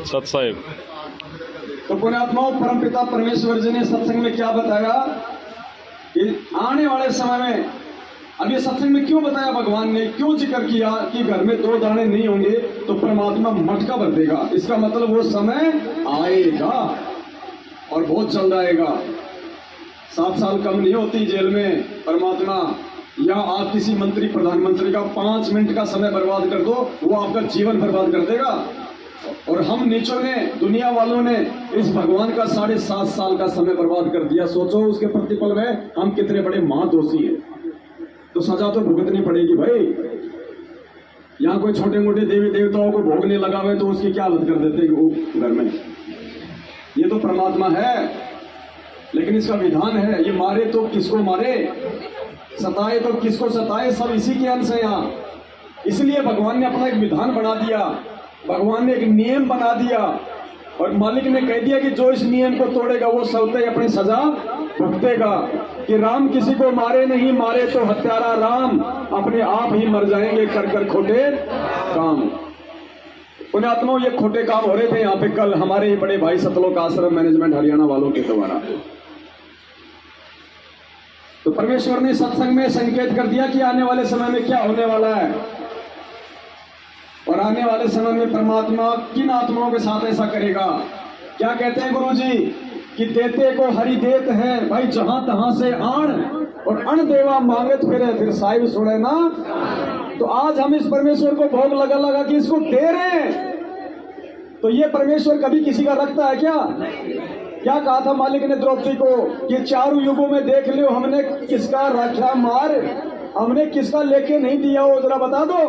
सत साहिब। तो पुण्यात्माओं, परमपिता परमेश्वर जी ने सत्संग में क्या बताया कि आने वाले समय में, अब ये सत्संग में क्यों बताया भगवान ने, क्यों जिक्र किया कि घर में 2 दाने नहीं होंगे तो परमात्मा मटका भर देगा। इसका मतलब वो समय आएगा और बहुत जल्द आएगा। 7 साल कम नहीं होती जेल में परमात्मा, या आप किसी मंत्री प्रधानमंत्री का 5 मिनट का समय बर्बाद कर दो, वो आपका जीवन बर्बाद कर देगा। और हम नीचों ने, दुनिया वालों ने इस भगवान का 7.5 साल का समय बर्बाद कर दिया। सोचो उसके प्रतिफल में हम कितने बड़े महादोषी हैं। तो सजा तो भुगतनी पड़ेगी भाई। यहाँ कोई छोटे मोटे देवी देवताओं को भोगने लगा हुए तो उसकी क्या हालत कर देते हैं वो घर में। ये तो परमात्मा है, लेकिन इसका विधान है, ये मारे तो किसको मारे, सताए तो किसको सताए, सब इसी के अंश है यहाँ। इसलिए भगवान ने अपना एक विधान बना दिया, भगवान ने एक नियम बना दिया, और मालिक ने कह दिया कि जो इस नियम को तोड़ेगा वो स्वतः अपनी सजा भुगतेगा। कि राम किसी को मारे नहीं, मारे तो हत्यारा राम अपने आप ही मर जाएंगे कर कर खोटे काम। पुण्यात्माओं, ये खोटे काम हो रहे थे यहाँ पे कल हमारे ही बड़े भाई सतलोक आश्रम मैनेजमेंट हरियाणा वालों के द्वारा। तो परमेश्वर ने सत्संग में संकेत कर दिया कि आने वाले समय में क्या होने वाला है, और आने वाले समय में परमात्मा किन आत्माओं के साथ ऐसा करेगा। क्या कहते हैं गुरु जी कि देते को हरि देत है भाई, जहां तहां से आण, और अण देवा मांगत फिर साहिब सुने ना। तो आज हम इस परमेश्वर को भोग लगा लगा कि इसको दे रहे हैं, तो ये परमेश्वर कभी किसी का रखता है क्या? क्या कहा था मालिक ने द्रौपदी को कि 4 युगों में देख लो हमने किसका रखा मार, हमने किसका लेके नहीं दिया, वो जरा बता दो।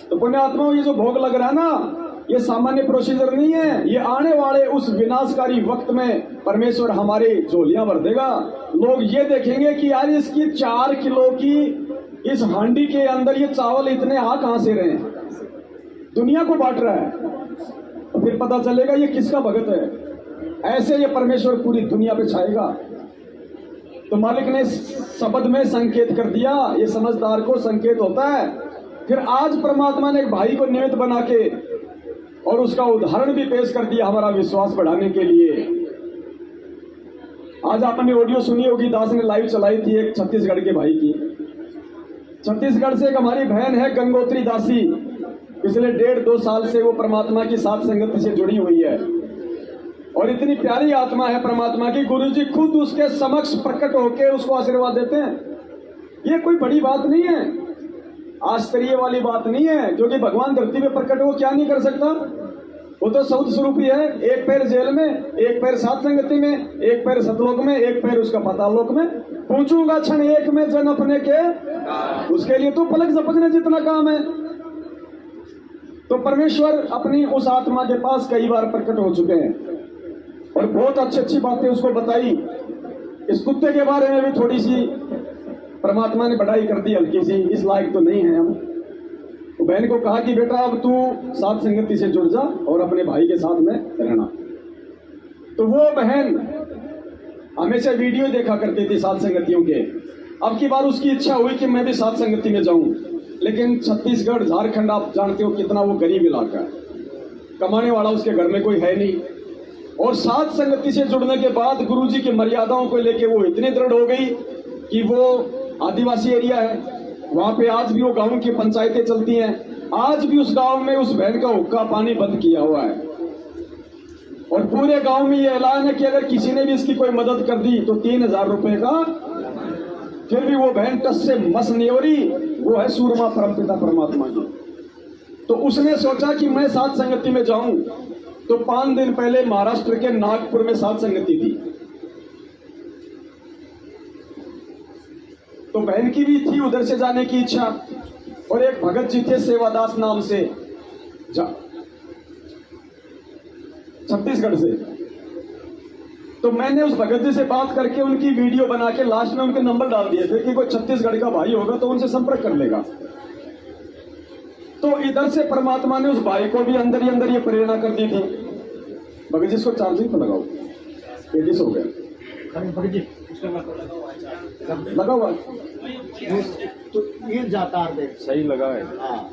तो पुण्यात्माओं, ये जो भोग लग रहा है ना, ये सामान्य प्रोसीजर नहीं है। ये आने वाले उस विनाशकारी वक्त में परमेश्वर हमारी झोलियां भर देगा। लोग ये देखेंगे कि यार इसकी 4 किलो की इस हांडी के अंदर ये चावल इतने आ कहां से रहे, दुनिया को बांट रहा है। तो फिर पता चलेगा ये किसका भगत है। ऐसे ये परमेश्वर पूरी दुनिया पे छाएगा। तो मालिक ने शब्द में संकेत कर दिया, ये समझदार को संकेत होता है। फिर आज परमात्मा ने एक भाई को निमित्त बना के और उसका उदाहरण भी पेश कर दिया हमारा विश्वास बढ़ाने के लिए। आज आपने ऑडियो सुनी होगी, दास ने लाइव चलाई थी एक छत्तीसगढ़ के भाई की। छत्तीसगढ़ से एक हमारी बहन है गंगोत्री दासी, पिछले 1.5-2 साल से वो परमात्मा की साथ संगत से जुड़ी हुई है, और इतनी प्यारी आत्मा है परमात्मा की, गुरुजी खुद उसके समक्ष प्रकट होकर उसको आशीर्वाद देते हैं। ये कोई बड़ी बात नहीं है, आश्चर्य वाली बात नहीं है। जो कि भगवान धरती में प्रकट हो क्या नहीं कर सकता, वो तो सौद स्वरूप ही है। एक पैर जेल में, एक पैर सात संगति में, एक पैर सतलोक में, एक पैर उसका पातालोक में। पूछूंगा क्षण एक में जन अपने के, उसके लिए तो पलक झपकने जितना काम है। तो परमेश्वर अपनी उस आत्मा के पास कई बार प्रकट हो चुके हैं और बहुत अच्छी अच्छी बातें उसको बताई। इस कुत्ते के बारे में भी थोड़ी सी परमात्मा ने बढ़ाई कर दी, हल्की सी, इस लायक तो नहीं है हम। तो बहन को कहा कि बेटा अब तू साथ संगति से जुड़ जा और अपने भाई के साथ में रहना। तो वो बहन हमेशा वीडियो देखा करती थी साथ संगतियों के। अब की बार उसकी इच्छा हुई कि मैं भी साथ संगति में जाऊं, लेकिन छत्तीसगढ़ झारखंड आप जानते हो कितना वो गरीब इलाका है, कमाने वाला उसके घर में कोई है नहीं। और साथ संगति से जुड़ने के बाद गुरुजी की मर्यादाओं को लेके वो इतनी दृढ़ हो गई कि वो आदिवासी एरिया है, वहां पे आज भी वो गांव की पंचायतें चलती हैं। आज भी उस गांव में उस बहन का हुक्का पानी बंद किया हुआ है, और पूरे गांव में ये ऐलान है कि अगर किसी ने भी इसकी कोई मदद कर दी तो 3000 रुपए का। फिर भी वो बहन टस से मस नहीं हो रही, वो है सूरमा परमपिता परमात्मा की। तो उसने सोचा कि मैं साथ संगति में जाऊं। तो 5 दिन पहले महाराष्ट्र के नागपुर में साथ संगति थी। तो बहन की भी थी उधर से जाने की इच्छा, और एक भगत जी थे सेवादास नाम से छत्तीसगढ़ से। तो मैंने उस भगत जी से बात करके उनकी वीडियो बना के लास्ट में उनके नंबर डाल दिए थे कि कोई छत्तीसगढ़ का भाई होगा तो उनसे संपर्क कर लेगा। तो इधर से परमात्मा ने उस भाई को भी अंदर ही अंदर ये प्रेरणा कर दी थी। भगत जी इसको चार्जिंग पर लगाओ, 80 हो गया लगा हुआ तो ये जाता है सही लगा है। हाँ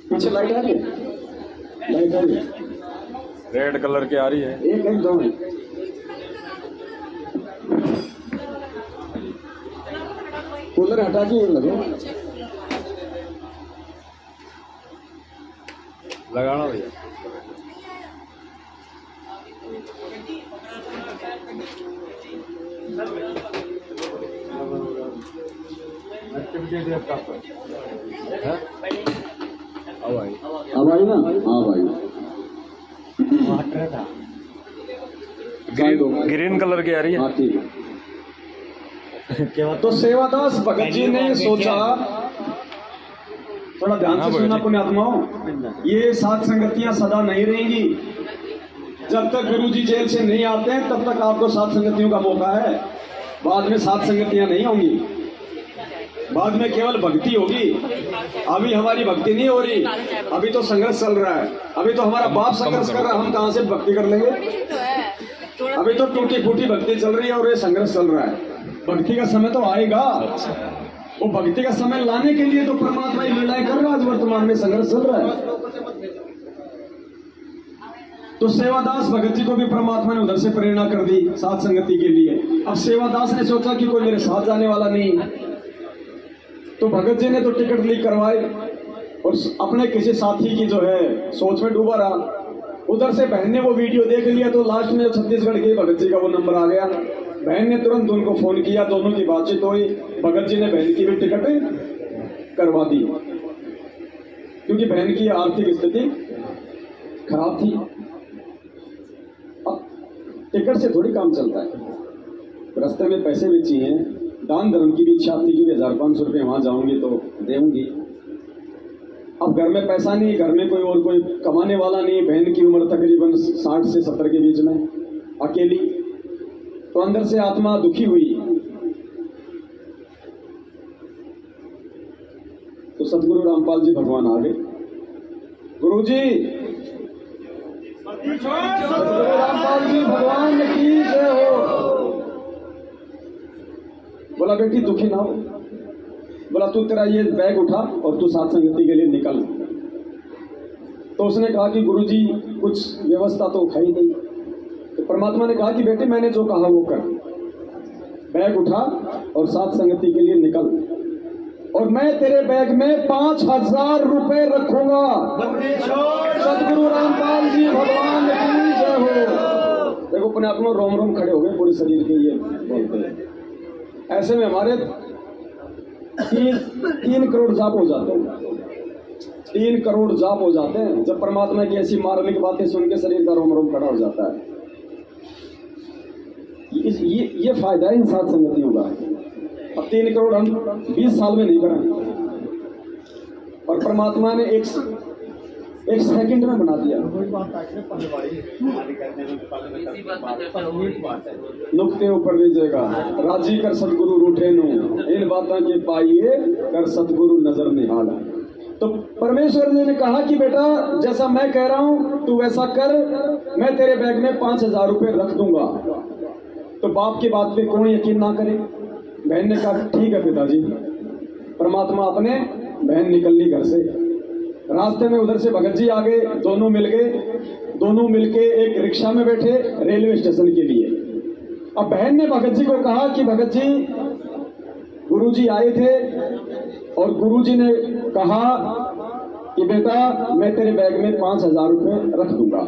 पीछे लाइट आ रही है, लाइट आ रही है, रेड कलर की आ रही है। एक एक दो है। कूलर हटा के ये लगो, लगाना भैया। अब आई ना, हाँ भाई ग्रीन कलर की आ रही है। हाँ ठीक है। तो सेवादास भगत जी ने सोचा, थोड़ा ध्यान से सुनना पुण्यात्माओं, ये सात संगतियां सदा नहीं रहेंगी। जब तक गुरु जी जेल से नहीं आते हैं तब तक आपको सात संगतियों का मौका है। बाद में सात संगतियां नहीं होंगी, बाद में केवल भक्ति होगी। अभी हमारी भक्ति नहीं हो रही, अभी तो संघर्ष चल रहा है। अभी तो हमारा बाप संघर्ष कर रहा है, हम कहां से भक्ति कर लेंगे। अभी तो टूटी फूटी भक्ति चल रही है और ये संघर्ष चल रहा है। भक्ति का समय तो आएगा, वो भक्ति का समय लाने के लिए तो परमात्मा ही लीलाएं कर रहा है। आज वर्तमान में संघर्ष चल रहा है। तो सेवादास भगत जी को भी परमात्मा ने उधर से प्रेरणा कर दी सात संगति के लिए। अब सेवादास ने सोचा कि कोई मेरे साथ जाने वाला नहीं, तो भगत जी ने तो टिकट लीक करवाई और अपने किसी साथी की जो है सोच में डूबा रहा। उधर से बहन ने वो वीडियो देख लिया, तो लास्ट में छत्तीसगढ़ के भगत जी का वो नंबर आ गया। बहन ने तुरंत उनको फोन किया, दोनों की बातचीत हुई। भगत जी ने बहन की भी टिकट करवा दी, क्योंकि बहन की आर्थिक स्थिति खराब थी। अब टिकट से थोड़ी काम चलता है, रास्ते में पैसे भी चाहिए। दान धर्म की भी इच्छा थी, क्योंकि 1500 रुपये वहां जाऊंगी तो देंगी। अब घर में पैसा नहीं, घर में कोई कमाने वाला नहीं। बहन की उम्र तकरीबन 60 से 70 के बीच में, अकेली। तो अंदर से आत्मा दुखी हुई। तो सतगुरु रामपाल जी भगवान आ गए। गुरु जी, सतगुरु रामपाल जी भगवान की जय हो। बोला बेटी दुखी ना हो, बोला तू तेरा ये बैग उठा और तू सात संगति के लिए निकल। तो उसने कहा कि गुरुजी कुछ व्यवस्था तो है ही नहीं। तो परमात्मा ने कहा कि बेटे मैंने जो कहा वो कर, बैग उठा और सात संगति के लिए निकल, और मैं तेरे बैग में 5000 रुपए रखूंगा। सतगुरु रामपाल जी भगवान की जय हो। देखो पुण्यात्मा रोम रोम खड़े हो गए पूरे शरीर के, ये बोलते हैं। ऐसे में हमारे 3 करोड़ जाप हो जाते हैं, 3 करोड़ जाप हो जाते हैं जब परमात्मा की ऐसी मार्मिक बातें सुन के शरीर का रोम रोम खड़ा हो जाता है। ये फायदा है इन सात संगतियों का। अब 3 करोड़ हम 20 साल में नहीं कराएंगे, और परमात्मा ने एक सेकंड में बना दिया। नुक्ते ऊपर लीजिएगा, राजी कर सतगुरु रूठे नु, इन बातों के पाइए कर सतगुरु नजर निहाल। तो परमेश्वर जी ने कहा कि बेटा जैसा मैं कह रहा हूं तू वैसा कर, मैं तेरे बैग में 5000 रुपए रख दूंगा। तो बाप की बात पे कौन यकीन ना करे। बहन ने कहा ठीक है पिताजी। परमात्मा अपने, बहन निकल ली घर से। रास्ते में उधर से भगत जी आ गए, दोनों मिल गए। दोनों मिलके एक रिक्शा में बैठे रेलवे स्टेशन के लिए। अब बहन ने भगत जी को कहा कि भगत जी गुरुजी आए थे और गुरुजी ने कहा कि बेटा मैं तेरे बैग में 5000 रुपए रख दूंगा।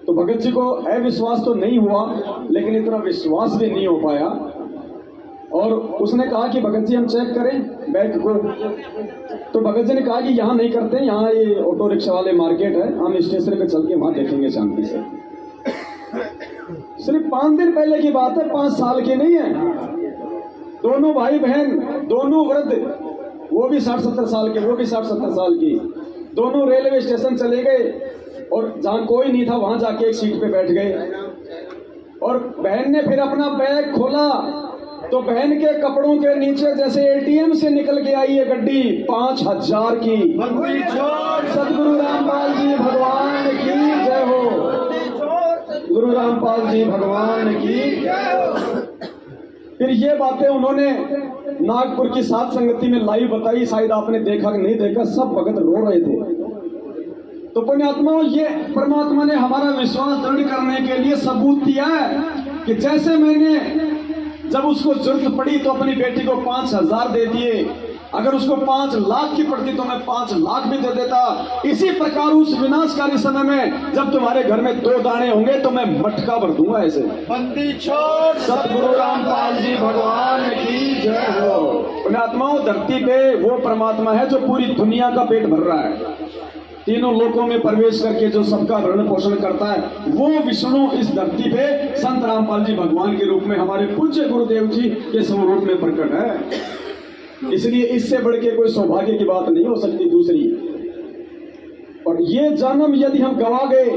तो भगत जी को अविश्वास तो नहीं हुआ, लेकिन इतना विश्वास भी नहीं हो पाया। और उसने कहा कि भगत जी हम चेक करें बैग को। तो भगत जी ने कहा कि यहाँ नहीं करते, यहाँ ये ऑटो रिक्शा वाले मार्केट है, हम स्टेशन पे चल के वहां देखेंगे शांति से। सिर्फ 5 दिन पहले की बात है, 5 साल की नहीं है। दोनों भाई बहन, दोनों वृद्ध, वो भी 60-70 साल के, वो भी 60-70 साल की, दोनों रेलवे स्टेशन चले गए और जहां कोई नहीं था वहां जाके एक सीट पे बैठ गए। और बहन ने फिर अपना बैग खोला तो बहन के कपड़ों के नीचे जैसे एटीएम से निकल के आई है गड्डी 5000 की। सतगुरु रामपाल जी भगवान की जय हो। गुरु रामपाल जी भगवान की। फिर ये बातें उन्होंने नागपुर की सात संगति में लाइव बताई, शायद आपने देखा कि नहीं देखा, सब भगत रो रहे थे। तो पुण्यात्माओं, ये परमात्मा ने हमारा विश्वास दृढ़ करने के लिए सबूत दिया है कि जैसे मैंने जब उसको जरूरत पड़ी तो अपनी बेटी को 5,000 दे दिए, अगर उसको 5 लाख की पड़ती तो मैं 5 लाख भी दे देता। इसी प्रकार उस विनाशकारी समय में जब तुम्हारे घर में 2 दाने होंगे तो मैं मटका भर दूंगा। ऐसे बंदी छोड़ सतगुरु रामपाल जी भगवान की जय हो। पुण्यात्माओं, धरती पे वो परमात्मा है जो पूरी दुनिया का पेट भर रहा है, तीनों लोकों में प्रवेश करके जो सबका भरण पोषण करता है, वो विष्णु इस धरती पे संत रामपाल जी भगवान के रूप में हमारे पूज्य गुरुदेव जी के स्वरूप में प्रकट है। इसलिए इससे बढ़ के कोई सौभाग्य की बात नहीं हो सकती दूसरी। और ये जन्म यदि हम गवा गए,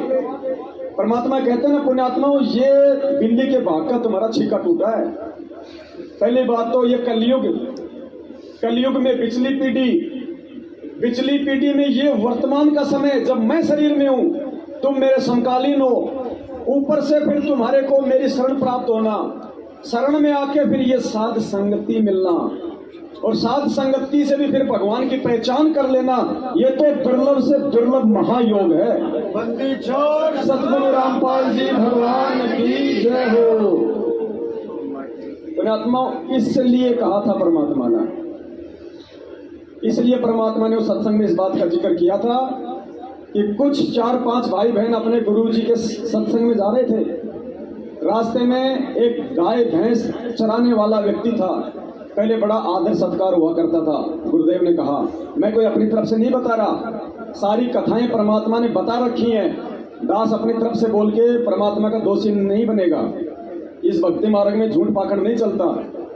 परमात्मा कहते हैं ना पुण्यात्माओं, ये बिल्ली के भाग का तुम्हारा छिक्का टूटा है। पहली बात तो ये कलयुग में पिछली पीढ़ी में ये वर्तमान का समय जब मैं शरीर में हूं, तुम मेरे समकालीन हो, ऊपर से फिर तुम्हारे को मेरी शरण प्राप्त होना, शरण में आके फिर ये साध संगति मिलना, और साध संगति से भी फिर भगवान की पहचान कर लेना, ये तो दुर्लभ से दुर्लभ महायोग है। बंदी छोड़ सतगुरु रामपाल जी भगवान की जय हो। पुण्यात्मा, इसलिए कहा था परमात्मा ने, इसलिए परमात्मा ने उस सत्संग में इस बात का जिक्र किया था कि कुछ 4-5 भाई बहन अपने गुरु जी के सत्संग में जा रहे थे। रास्ते में एक गाय भैंस चराने वाला व्यक्ति था। पहले बड़ा आदर सत्कार हुआ करता था। गुरुदेव ने कहा, मैं कोई अपनी तरफ से नहीं बता रहा, सारी कथाएं परमात्मा ने बता रखी हैं। दास अपनी तरफ से बोल के परमात्मा का दोषी नहीं बनेगा। इस भक्ति मार्ग में झूठ पाखंड नहीं चलता।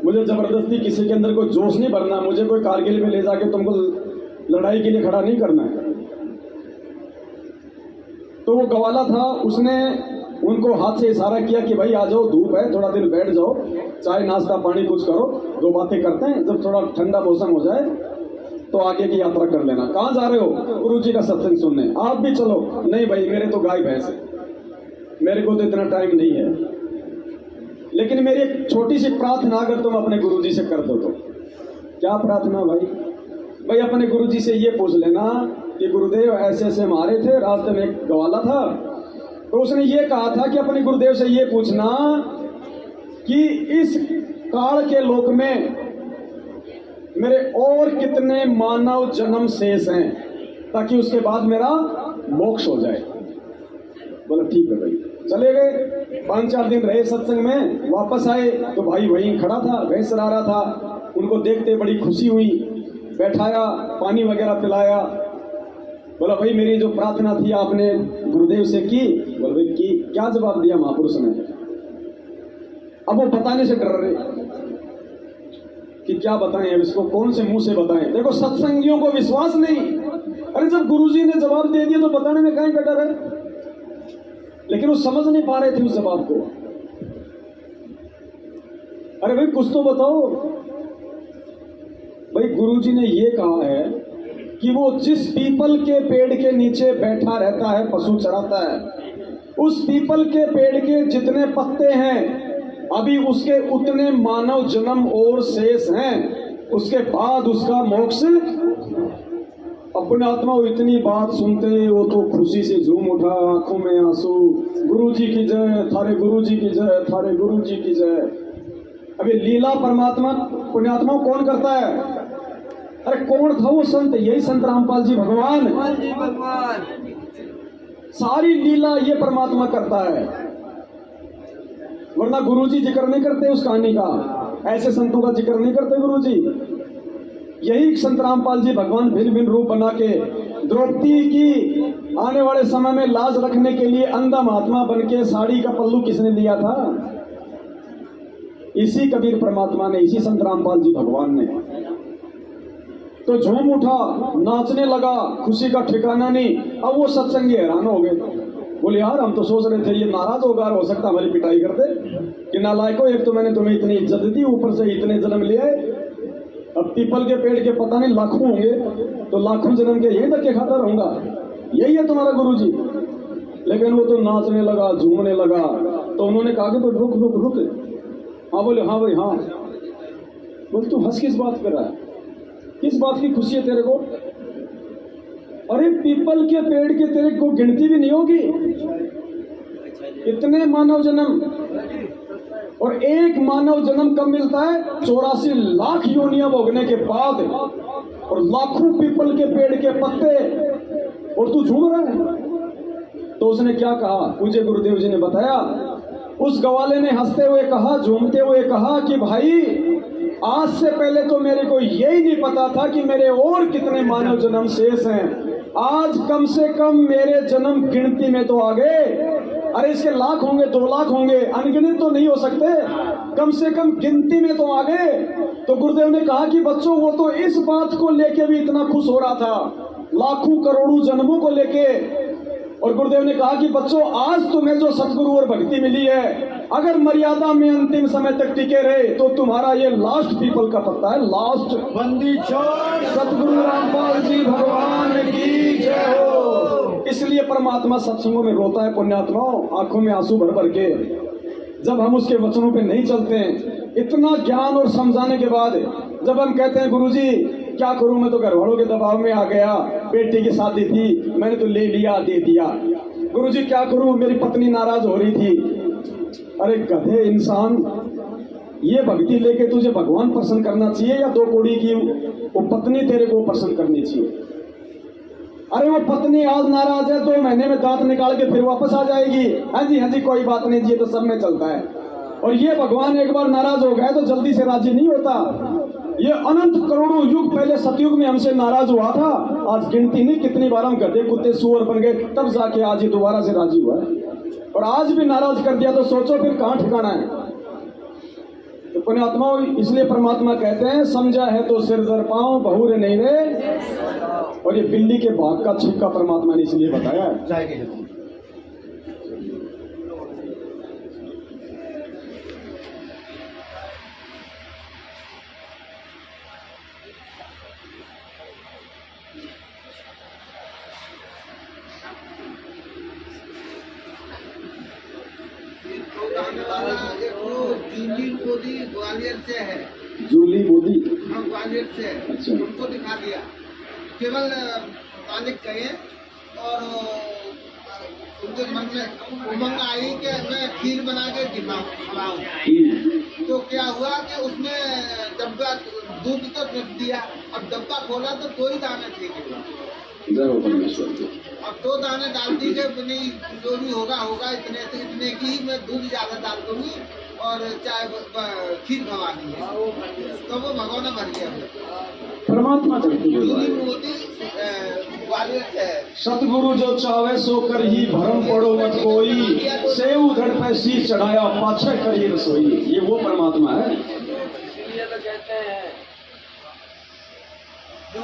मुझे जबरदस्ती किसी के अंदर कोई जोश नहीं भरना, मुझे कोई कारगिल में ले जाके तुमको लड़ाई के लिए खड़ा नहीं करना है। तो वो गवाला था, उसने उनको हाथ से इशारा किया कि भाई आ जाओ, धूप है, थोड़ा देर बैठ जाओ, चाय नाश्ता पानी कुछ करो, 2 बातें करते हैं, जब थोड़ा ठंडा मौसम हो जाए तो आगे की यात्रा कर लेना। कहाँ जा रहे हो? गुरु जी का सत्संग सुनने। आप भी चलो। नहीं भाई, मेरे तो गाय भैंस है, मेरे को तो इतना टाइम नहीं है, लेकिन मेरी एक छोटी सी प्रार्थना अगर तुम अपने गुरु जी से कर दो तो। क्या प्रार्थना भाई? भाई अपने गुरु जी से ये पूछ लेना कि गुरुदेव ऐसे ऐसे मारे थे, रास्ते में एक गवाला था, तो उसने ये कहा था कि अपने गुरुदेव से ये पूछना कि इस काल के लोक में मेरे और कितने मानव जन्म शेष हैं, ताकि उसके बाद मेरा मोक्ष हो जाए। बोला ठीक है भाई। चले गए, 5-4 दिन रहे सत्संग में, वापस आए तो भाई वहीं खड़ा था, भैंस चरा रहा था। उनको देखते बड़ी खुशी हुई, बैठाया, पानी वगैरह पिलाया। बोला भाई मेरी जो प्रार्थना थी आपने गुरुदेव से की? बोला भाई की। क्या जवाब दिया महापुरुष ने? अब वो बताने से डर रहे कि क्या बताएं, अब इसको कौन से मुंह से बताएं। देखो सत्संगियों को विश्वास नहीं। अरे जब गुरुजी ने जवाब दे दिया तो बताने में कहीं का डर है? लेकिन वो समझ नहीं पा रहे थे उस जवाब को। अरे भाई कुछ तो बताओ। भाई गुरुजी ने ये कहा है कि वो जिस पीपल के पेड़ के नीचे बैठा रहता है, पशु चराता है, उस पीपल के पेड़ के जितने पत्ते हैं अभी उसके उतने मानव जन्म और शेष हैं, उसके बाद उसका मोक्ष। अपने आत्मा वो इतनी बात सुनते वो तो खुशी से झूम उठा, आंखों में आंसू। गुरुजी की जय, थारे गुरुजी की जय, थारे गुरुजी की जय। अभी लीला परमात्मा पुण्यात्मा कौन करता है? अरे कौन था वो संत? यही संत रामपाल जी भगवान। सारी लीला ये परमात्मा करता है, वरना गुरुजी जिक्र नहीं करते उस कहानी का, ऐसे संतों का जिक्र नहीं करते गुरुजी। यही संत रामपाल जी भगवान भिन्न भिन्न रूप बना के द्रौपदी की आने वाले समय में लाज रखने के लिए अंधा महात्मा बन के साड़ी का पल्लू किसने लिया था? इसी कबीर परमात्मा ने, इसी संत रामपाल जी भगवान ने। तो झूम उठा, नाचने लगा, खुशी का ठिकाना नहीं। अब वो सत्संगी हैरान हो गए, बोले यार हम तो सोच रहे थे ये नाराज होगा, हो सकता हमारी पिटाई कर दे कि नालायको, एक तो मैंने तुम्हें इतनी इज्जत दी, ऊपर से इतने जन्म लिए, अब पीपल के पेड़ के पता नहीं लाखों होंगे, तो लाखों जन्म के यही धक्के खाता रहूंगा, यही है तुम्हारा गुरुजी। लेकिन वो तो नाचने लगा, झूमने लगा। तो उन्होंने कहा कि तो रुक रुक रुक। हाँ बोले हाँ भाई हाँ। बोल तू हंस किस बात कर रहा है, किस बात की खुशी है तेरे को? अरे पीपल के पेड़ के तेरे को गिनती भी नहीं होगी, इतने मानव जन्म, और एक मानव जन्म कब मिलता है? 84 लाख योनियां भोगने के बाद, और लाखों पीपल के पेड़ के पत्ते, और तू झूम रहा है। तो उसने क्या कहा? पूज्य गुरुदेव जी ने बताया, उस गवाले ने हंसते हुए कहा, झूमते हुए कहा कि भाई आज से पहले तो मेरे को यही नहीं पता था कि मेरे और कितने मानव जन्म शेष हैं, आज कम से कम मेरे जन्म गिनती में तो आ गए। अरे इसके लाख होंगे, 2 लाख होंगे, अनगिनत तो नहीं हो सकते, कम से कम गिनती में तो आ गए। तो गुरुदेव ने कहा कि बच्चों वो तो इस बात को लेके भी इतना खुश हो रहा था, लाखों करोड़ों जन्मों को लेके। और गुरुदेव ने कहा कि बच्चों आज तुम्हें जो सतगुरु और भक्ति मिली है, अगर मर्यादा में अंतिम समय तक टिके रहे तो तुम्हारा ये लास्ट पीपल का पत्ता है, लास्ट। बंदी छोड़। सतगुरु रामपाल जी भगवान की जय हो। इसलिए परमात्मा सत्संगों में रोता है पुण्यात्माओं, आंखों में आंसू भर भर के, जब हम उसके वचनों पे नहीं चलते हैं। इतना ज्ञान और समझाने के बाद जब हम कहते हैं गुरुजी क्या करूं, मैं तो घर वालों के दबाव में आ गया, बेटी की शादी थी मैंने तो ले लिया, दे दिया। गुरुजी क्या करूं, मेरी पत्नी नाराज हो रही थी। अरे गधे इंसान, ये भक्ति लेके तुझे भगवान प्रसन्न करना चाहिए या 2 कौड़ी की वो पत्नी तेरे को प्रसन्न करनी चाहिए? अरे वो पत्नी आज नाराज है, 2 महीने में दांत निकाल के फिर वापस आ जाएगी। हाँ जी कोई बात नहीं जी, तो सब में चलता है। और ये भगवान एक बार नाराज हो गए तो जल्दी से राजी नहीं होता। ये अनंत करोड़ों युग पहले सतयुग में हमसे नाराज हुआ था, आज गिनती नहीं कितनी बार हम गधे कुत्ते सुअर बन गए, तब जाके आज ये दोबारा से राजी हुआ है। और आज भी नाराज कर दिया तो सोचो फिर कहां ठिकाना है। तो पुण्यात्माओं, इसलिए परमात्मा कहते हैं समझा है तो सिर दर पांव बहुरे नहीं रे। और ये बिल्ली के भाग का छिक्का परमात्मा ने इसलिए बताया है। जूली मोदी ग्वालियर से है। जूली मोदी, हाँ ग्वालियर से है। अच्छा। उनको दिखा दिया, केवल मालिक कहे और उनके मन में उमंग आई कि मैं खीर बना के खिलाऊं। तो क्या हुआ कि उसमें डब्बा दूध तो रख दिया, अब डब्बा खोला तो 2 ही दाने थे केवल। अब 2 दाने डाल दी कि नहीं जो भी होगा इतने की मैं दूध ज्यादा डाल दूंगी और चाय खीर खवा दी है, तो वो भगवान भर गया। परमात्मा मोदी ग्वालियर से है। सतगुरु जो चावे सो कर ही भरम पड़ो मत कोई, सेव धड़ पे शीश चढ़ाया पाछे करी रसोई। ये वो परमात्मा है।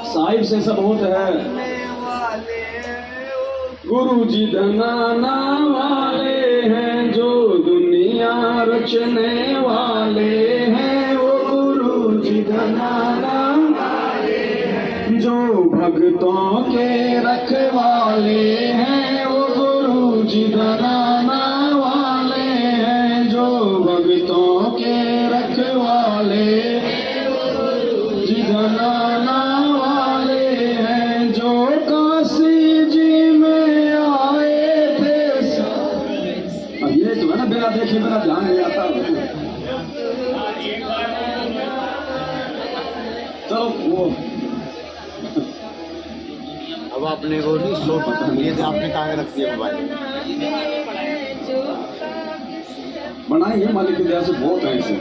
साहिब से सब होता है। गुरु जी धनाना वाले हैं, जो दुनिया रचने वाले हैं, वो गुरु जी धनाना वाले हैं, जो भक्तों के रखवाले हैं, वो गुरु जी धनाना वाले हैं, जो भक्तों के रखवाले जी धनाना वाले हैं, जो काशी जी में आए थे। अब ये जो है ना बिना देखे बिना ध्यान नहीं आता। चलो वो अब आपने को नहीं सोच, ये तो आपने कहाँ रख दिया मोबाइल बनाए हैं मालिक की दया से, बहुत है ऐसे।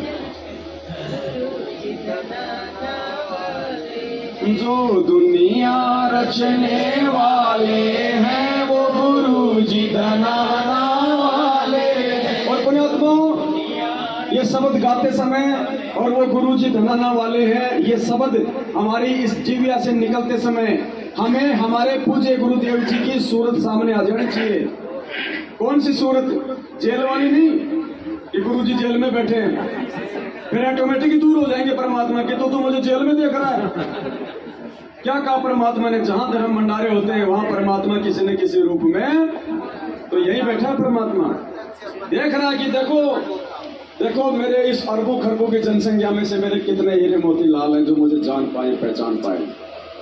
जो दुनिया रचने वाले हैं, वो गुरु जी धनाना वाले। और पुण्यात्माओं, ये शब्द गाते समय और वो गुरु जी धनाना वाले हैं, ये शब्द हमारी इस जीविया से निकलते समय हमें हमारे पूज्य गुरुदेव जी की सूरत सामने आ जानी चाहिए। कौन सी सूरत? जेल वाली नहीं कि गुरु जी जेल में बैठे हैं, फिर ऑटोमेटिक ही दूर हो जाएंगे परमात्मा के। तो मुझे जेल में देख रहा है। क्या कहा परमात्मा ने? जहां धर्म भंडारे होते हैं वहां परमात्मा किसी न किसी रूप में, तो यही बैठा है परमात्मा। देख रहा है कि देखो देखो मेरे इस अरबों खरबों की जनसंख्या में से मेरे कितने हीरे मोती लाल हैं जो मुझे जान पाए पहचान पाए।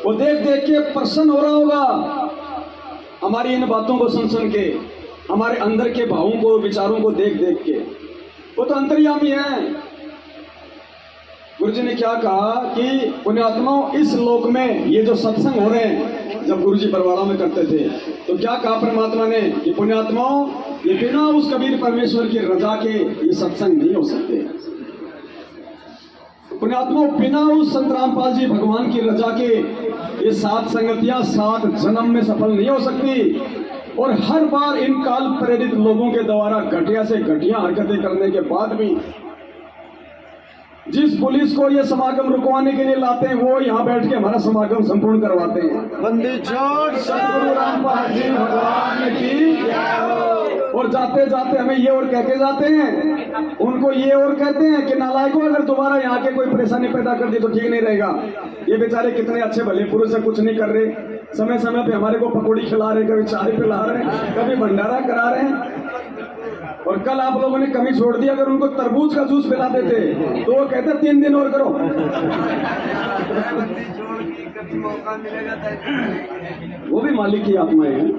वो देख देख के प्रसन्न हो रहा होगा हमारी इन बातों को सुन सुन के, हमारे अंदर के भावों को विचारों को देख देख के। वो तो अंतर्यामी है। गुरु जी ने क्या कहा कि पुण्यात्माओं इस लोक में ये जो सत्संग हो रहे हैं, जब गुरु जी बरवाड़ा में करते थे तो क्या कहा परमात्मा ने कि पुण्यात्माओं ये बिना उस कबीर परमेश्वर की रजा के ये सत्संग नहीं हो सकते। पुण्यात्माओं बिना उस संत रामपाल जी भगवान की रजा के ये 7 संगतियां 7 जन्म में सफल नहीं हो सकती। और हर बार इन काल प्रेरित लोगों के द्वारा घटिया से घटिया हरकतें करने के बाद भी जिस पुलिस को ये समागम रुकवाने के लिए लाते हैं वो यहाँ बैठ के हमारा समागम संपूर्ण करवाते हैं। बंदी छोड़ सतगुरु रामपाल जी भगवान की जय हो। और जाते जाते हमें ये और कह के जाते हैं, उनको ये और कहते हैं कि नालायकों अगर दोबारा यहाँ के कोई परेशानी पैदा कर दी तो ठीक नहीं रहेगा। ये बेचारे कितने अच्छे भले पुरुष है, कुछ नहीं कर रहे, समय समय पे हमारे को पकौड़ी खिला रहे, कभी चाय पिला रहे, कभी भंडारा करा रहे हैं। और कल आप लोगों ने कमी छोड़ दी, अगर उनको तरबूज का जूस पिला देते तो वो कहते 3 दिन और करो। वो भी मालिक की आत्माएं हैं।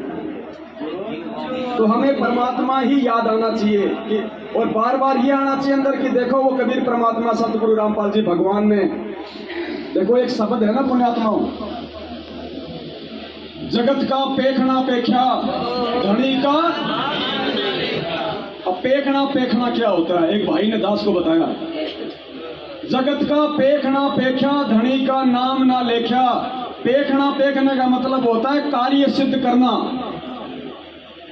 तो हमें परमात्मा ही याद आना चाहिए कि, और बार बार ये आना चाहिए अंदर कि देखो वो कबीर परमात्मा सतगुरु रामपाल जी भगवान ने, देखो एक शब्द है ना पुण्यात्माओं, जगत का पेखना पेख्या धनी का। अब पेखना पेखना क्या होता है? एक भाई ने दास को बताया, जगत का पेखना पेख्या धनी का नाम ना लेख्या। पेखना पेखने का मतलब होता है कार्य सिद्ध करना।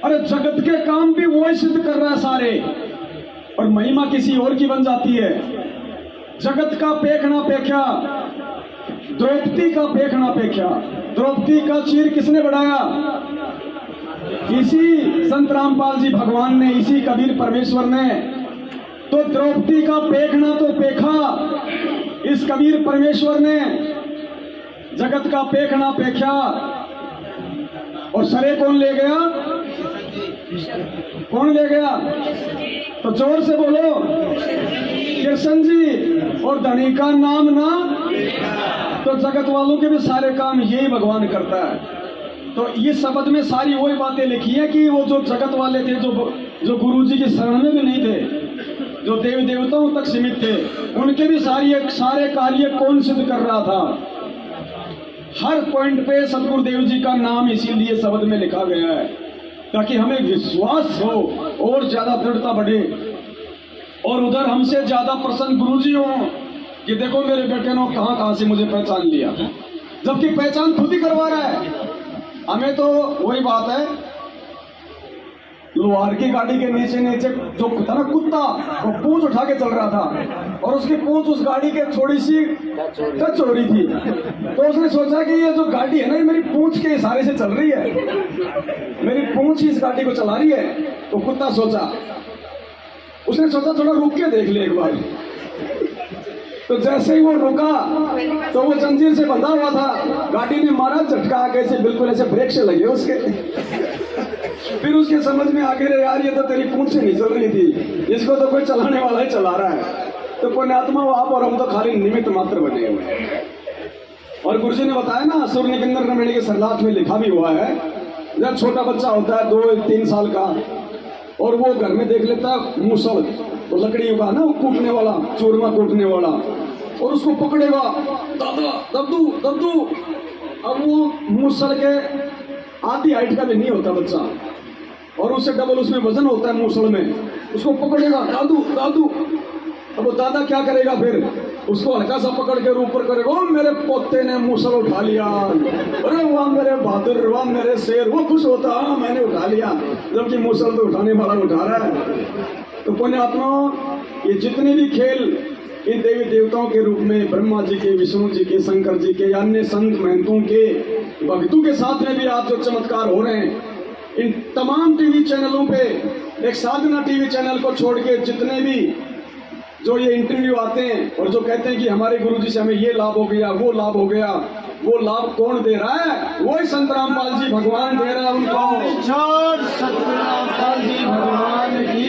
अरे जगत के काम भी वो ही सिद्ध कर रहा है सारे, और महिमा किसी और की बन जाती है। जगत का पेखना पेख्या, द्रौपदी का पेखना पेख्या। द्रौपदी का चीर किसने बढ़ाया? इसी संत रामपाल जी भगवान ने, इसी कबीर परमेश्वर ने। तो द्रौपदी का पेखना तो पेखा इस कबीर परमेश्वर ने, जगत का पेखना पेख्या। और सरे कौन ले गया? कौन ले गया? तो जोर से बोलो, कृष्ण जी। और धनी का नाम ना, तो जगत वालों के भी सारे काम यही भगवान करता है। तो ये शब्द में सारी वही बातें लिखी है कि वो जो जगत वाले थे, जो गुरु जी की शरण में भी नहीं थे, जो देव देवताओं तक सीमित थे, उनके भी सारे कार्य कौन सिद्ध कर रहा था? हर पॉइंट पे सतगुरुदेव जी का नाम इसीलिए शब्द में लिखा गया है ताकि हमें विश्वास हो और ज्यादा दृढ़ता बढ़े, और उधर हमसे ज्यादा प्रसन्न गुरुजी हो कि देखो मेरे बेटे ने कहां से मुझे पहचान लिया, जबकि पहचान खुद ही करवा रहा है हमें। तो वही बात है, लोहार की गाड़ी के नीचे नीचे जो था ना कुत्ता, वो पूंछ उठा के चल रहा था और उसकी पूंछ उस गाड़ी के थोड़ी सी टच हो रही थी। तो उसने सोचा कि ये जो गाड़ी है ना, ये मेरी पूंछ के इशारे से चल रही है, मेरी पूंछ ही इस गाड़ी को चला रही है। तो कुत्ता सोचा, उसने सोचा थोड़ा रुक के देख ले एक बार। तो जैसे ही वो रुका तो वो जंजीर से बंधा हुआ था, गाड़ी ने मारा झटका, कैसे बिल्कुल ऐसे ब्रेक से लगे उसके। फिर उसके समझ में आ गया, यार ये तो तेरी पूंछ से नहीं चल रही थी, इसको तो कोई चलाने वाला ही चला रहा है। तो पुण्यात्मा आप और हम तो खाली निमित्त मात्र बने हुए हैं। और गुरुजी ने बताया ना, सूर्य निकंदर रमणी के सरलाथ में लिखा भी हुआ है, जब छोटा बच्चा होता है 2-3 साल का, और वो घर में देख लेता मूसल, तो लकड़ी का ना कूटने वाला, चूरमा कूटने वाला, और उसको पकड़ेगा, दादा दद्दू दद्दू। अब वो मूसल के आधी हाइट का भी नहीं होता बच्चा, और उससे डबल उसमें वजन होता है मूसल में, उसको पकड़ेगा दादू दादू। अब वो दादा क्या करेगा? फिर उसको हल्का सा पकड़ के ऊपर करेगा, ओ मेरे पोते ने मूसल उठा लिया, अरे वाह मेरे बहादुर, वाह मेरे शेर। वो खुश होता, हाँ मैंने उठा लिया, जबकि मूसल तो उठाने वाला उठा रहा है। तो पुण्यात्माओं, ये जितने भी खेल इन देवी देवताओं के रूप में, ब्रह्मा जी के, विष्णु जी के, शंकर जी के, अन्य संत महंतों के, भक्तों के साथ में भी आज जो चमत्कार हो रहे हैं, इन तमाम टीवी चैनलों पे, एक साधना टीवी चैनल को छोड़ के जितने भी जो ये इंटरव्यू आते हैं और जो कहते हैं कि हमारे गुरुजी से हमें ये लाभ हो गया, वो लाभ हो गया, वो लाभ कौन दे रहा है? वही संत रामपाल जी भगवान दे रहा है उनको। संत रामपाल जी भगवान की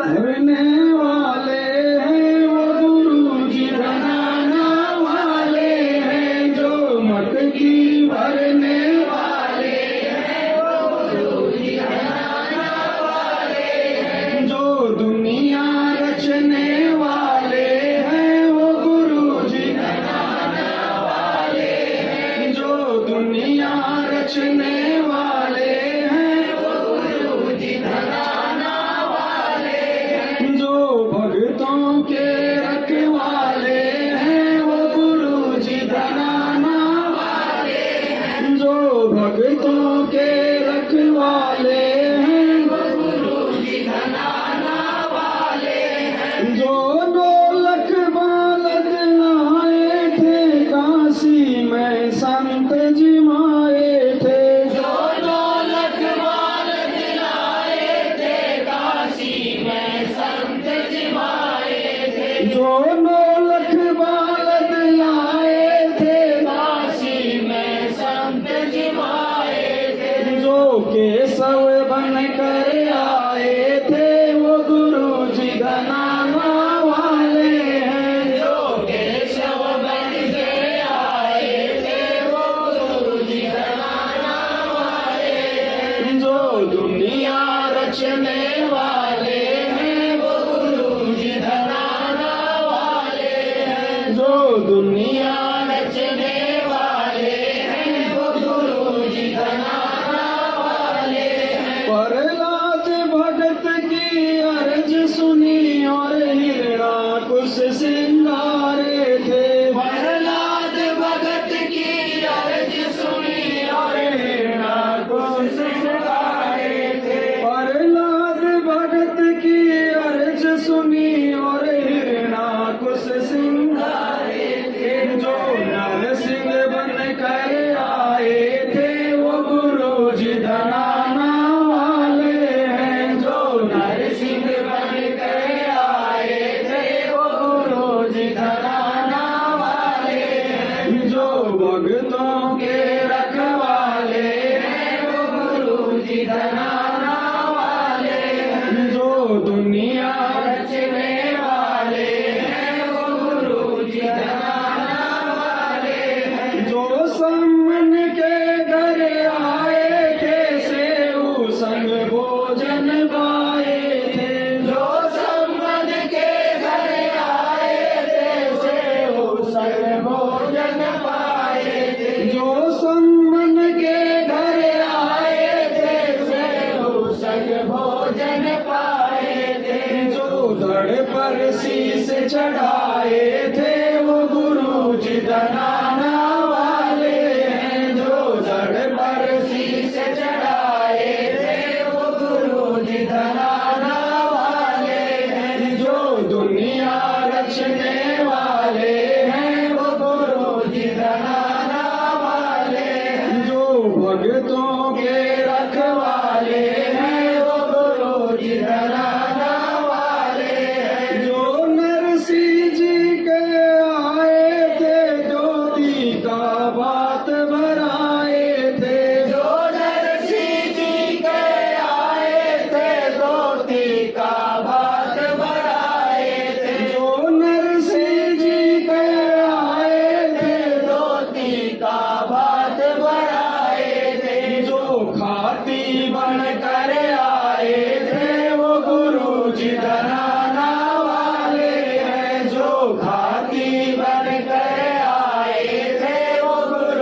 भरने वाले हैं वो गुरु जी धनाना वाले हैं, जो मटकी भरने वाले हैं वो गुरु जी धनाना वाले हैं, जो दुनिया रचने वाले हैं वो गुरु जी धनाना वाले हैं, जो दुनिया रचने वाले हैं वो गुरु जी धनाना वाले हैं, जो भक्तों के रखवाले हैं वो गुरु जी धनाना वाले हैं, जो भक्तों के रखवाले हैं वो गुरु जी धनाना वाले हैं, जो 9 लाख बालक आए थे काशी में संत जी माए थे, जो 9 लाख बालक आए थे काशी में संत जी माए थे, जो 9 लाख बालक आए थे काशी में संत जी माए थे, जो केशव बन कर आए थे वो गुरु जी धनाना वाले हैं, जो केशव बन के आए थे वो गुरु जी धनाना वाले हैं, जो दुनिया रचने वाले हैं वो गुरु जी धनाना वाले हैं, जो दुनिया रचने वाले हैं वो गुरु जी धनाना वाले हैं। प्रहलाद भगत की अर्ज सुनी और हिरणाकुश सिंगारे थे, प्रहलाद भगत की अर्ज सुनी और हिरणाकुश सिंगारे थे, प्रहलाद भगत की अर्ज सुनी और हिरणाकुश सिंगारे थे, जो नरसिंह बन कर आए थे वो गुरु जी धनाना वाले हैं, जो नरसिंह बन कर आए थे वो गुरु जी धनाना वाले हैं, जो भक्तों के रखवाले हैं वो गुरु जी धनाना वाले हैं, जो दुनिया रचने वाले हैं वो गुरु जी धनाना वाले हैं, जो सम्मन के घर आए थे सेऊ संग भोजन पाए थे, जो सम्मन के घर आए थे सेऊ संग भोजन पाए थे, जो सम्मन के घर आए थे सेऊ संग भोजन पाए थे, जो धड़ पर शीश चढ़ाए थे वो गुरु जी धनाना वाले हैं, जो धड़ पर शीश चढ़ाए थे वो गुरु जी धनाना वाले हैं, जो दुनिया रचने वाले हैं वो गुरु जी धनाना वाले हैं, जो भक्तों के रखवाले हैं वो गुरु जी धनाना वाले हैं, जो नरसिंह जी के आए थे ज्योति का बात भराए थे, जो नरसिंह जी के आए थे ज्योति का बात भराए थे, जो नरसिंह जी के आए थे ज्योति का बात भराए थे, जो खाती बन कर आए थे वो गुरु जी धनाना वाले हैं, जो खाती बन कर आए थे वो गुरु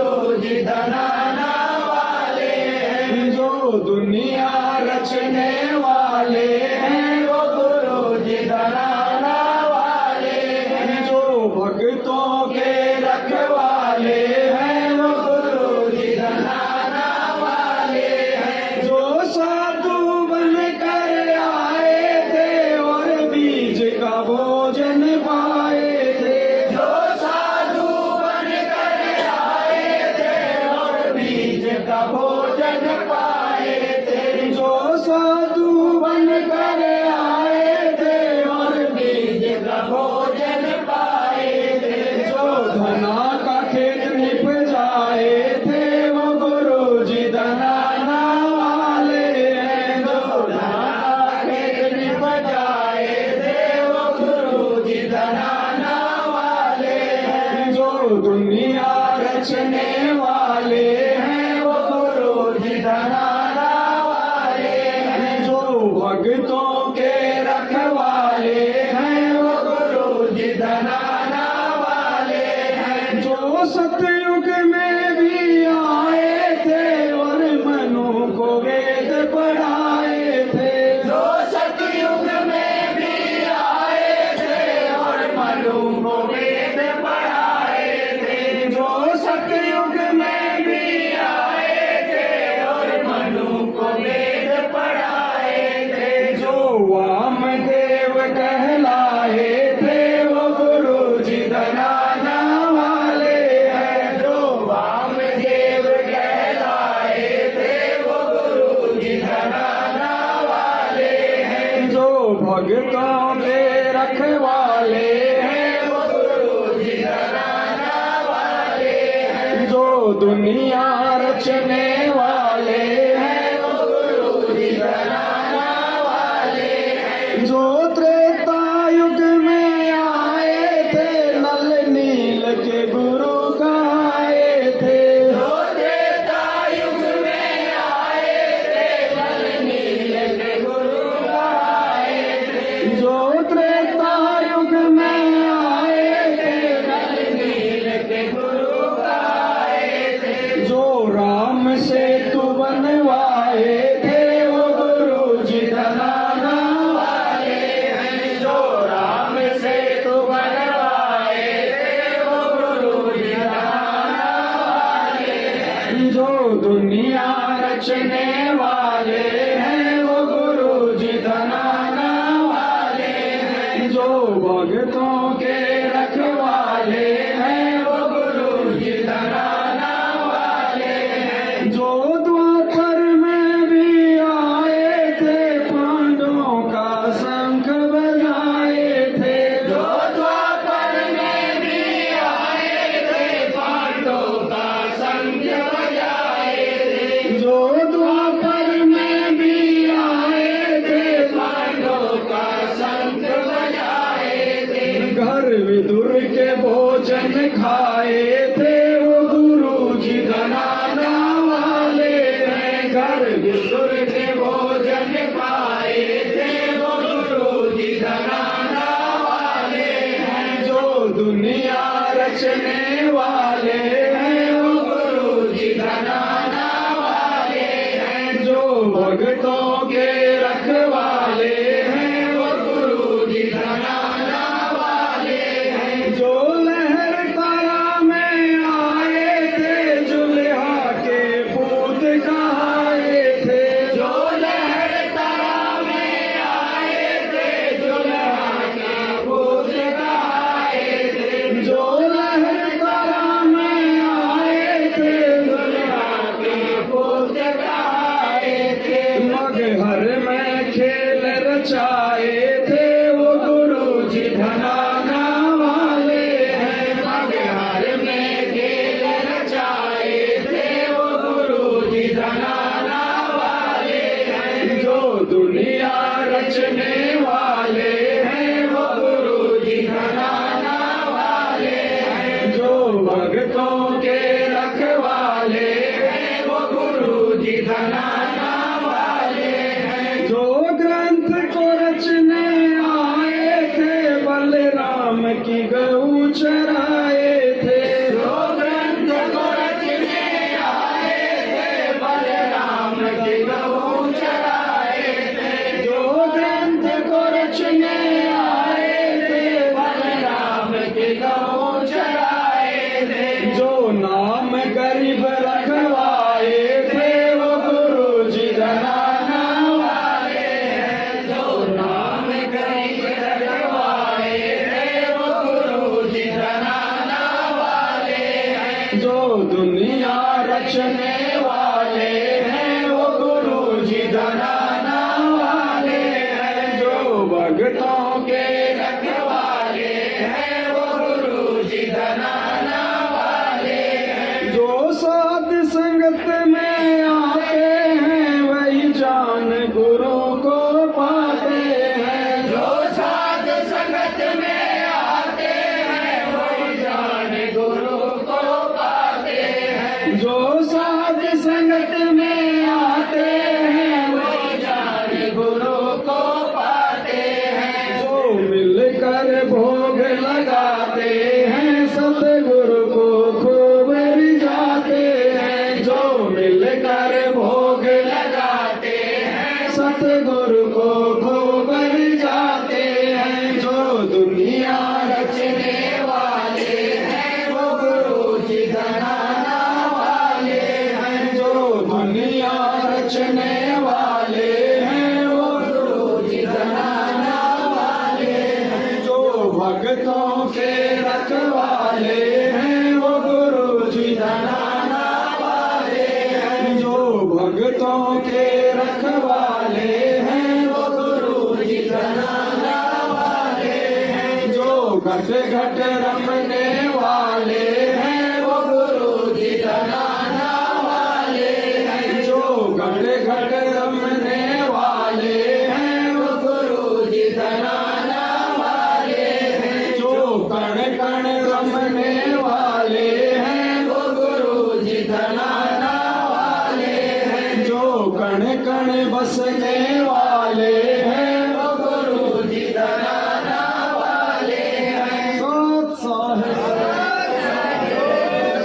वाले हैं वो गुरु जी धराना वाले हैं, जो भक्तों के रखवाले हैं वो गुरु जी धराना वाले हैं, जो सतयुग में भी आए थे और मनु को वेद पढ़ाए थे, जो सतयुग में भी आए थे और मनु को वेद पढ़ाए थे, जो सतयुग में भी आए थे और मनु को वेद पढ़ाए थे, जो वामदेव कहलाए थे वो गुरु जी धराना वाले हैं, जो वामदेव कहलाए थे वो गुरु जी धराना वाले हैं, जो भक्तों के रखवाले हैं वो गुरु जी धराना वाले हैं, जो दुनिया रचने वाले हैं वो गुरु जी धराना वाले हैं, जो त्रेता युग में आए थे नल नील के गुरु कहाए थे, जो त्रेता युग में आए थे नल नील के गुरु कहाए थे, जो त्रेता युग में आए थे नल नील के गुरु कहाए थे, जो राम सेतु बनवाए थे वो गुरु जी धराना वाले हैं, जो राम सेतु बनवाए थे वो गुरु जी धराना वाले हैं, जो दुनिया रचने वाले हैं वो गुरु जी धराना वाले हैं, जो भक्तों के रखवाले हैं वो गुरु जी धराना वाले हैं, जो द्वापर में भी आए थे पांडवों का शंख बजाए थे, जो द्वापर में भी आए थे पांडवों का शंख बजाए थे, जो द्वापर में भी आए थे पांडवों का शंख बजाए थे, घर विदुर के भोजन खाए थे वो गुरु जी धराना वाले हैं, घर विदुर के भोजन खाए थे वो गुरु जी धराना वाले हैं, जो दुनिया रचने वाले हैं वो गुरु जी धराना वाले हैं, जो भक्तों के रखवाले हैं वो गुरु जी धराना वाले हैं, जो लहर तारा में आए थे जुल्हा के पूत कहाए थे, जो लहर तारा में आए थे जुल्हा के पूत कहाए थे, जो लहर तारा में आए थे जुल्हा के पूत कहाए थे, मगहर में खेल रचाए थे वो गुरु जी धराना वाले हैं, मगहर में खेल रचाए थे वो गुरु जी धराना वाले हैं, जो दुनिया रचने वाले हैं वो गुरु जी धराना वाले हैं, जो भक्तों के रखवाले हैं वो गुरु जी धराना वाले हैं, जो ग्रंथ को रचने आए थे बलराम की गऊ चराए थे, जो ग्रंथ को रचने आए थे बलराम की गऊ चराए थे, जो ग्रंथ को रचने आए थे बलराम की गऊ चराए थे, जो नाम गरीब रखवाए थे वो गुरु जी धराना वाले हैं, जो नाम गरीब रखवाए थे वो गुरु जी धराना वाले हैं, जो दुनिया रचने वाले हैं वो गुरु जी धराना वाले हैं, जो भक्तों के रखवाले हैं वो गुरु जी धराना वाले हैं, जो साध संगत में आते हैं वही जान गुरु को पाते हैं, जो साध संगत में आते हैं वही जान गुरु को पाते हैं, जो साध संगत में आते हैं वो जाने गुरु को पाते हैं। जो मिलकर भोग लगाते हैं सतगुरु को खूब रिझाते हैं। जो मिलकर भोग लगाते हैं सतगुरु को खूब रिझाते हैं। जो दुनिया रचने वाले हैं वो गुरु जी धनाना वाले हैं। जो दुनिया रचने वाले हैं वो गुरु जी धनाना वाले हैं। जो भक्तों के रखवाले हैं वो गुरु जी धनाना वाले हैं। जो भक्तों के रखवाले हैं वो गुरु जी धनाना वाले हैं। जो घट घट रमने वाले हैं वो गुरु जी धनाना वाले हैं। जो घट घट रमने वाले हैं वो गुरु जी धनाना वाले हैं। जो कण कण रमने वाले हैं वो गुरु जी धनाना वाले हैं। जो कण कण बसने वाले हैं वो गुरु जी धनाना वाले हैं। सत साहिब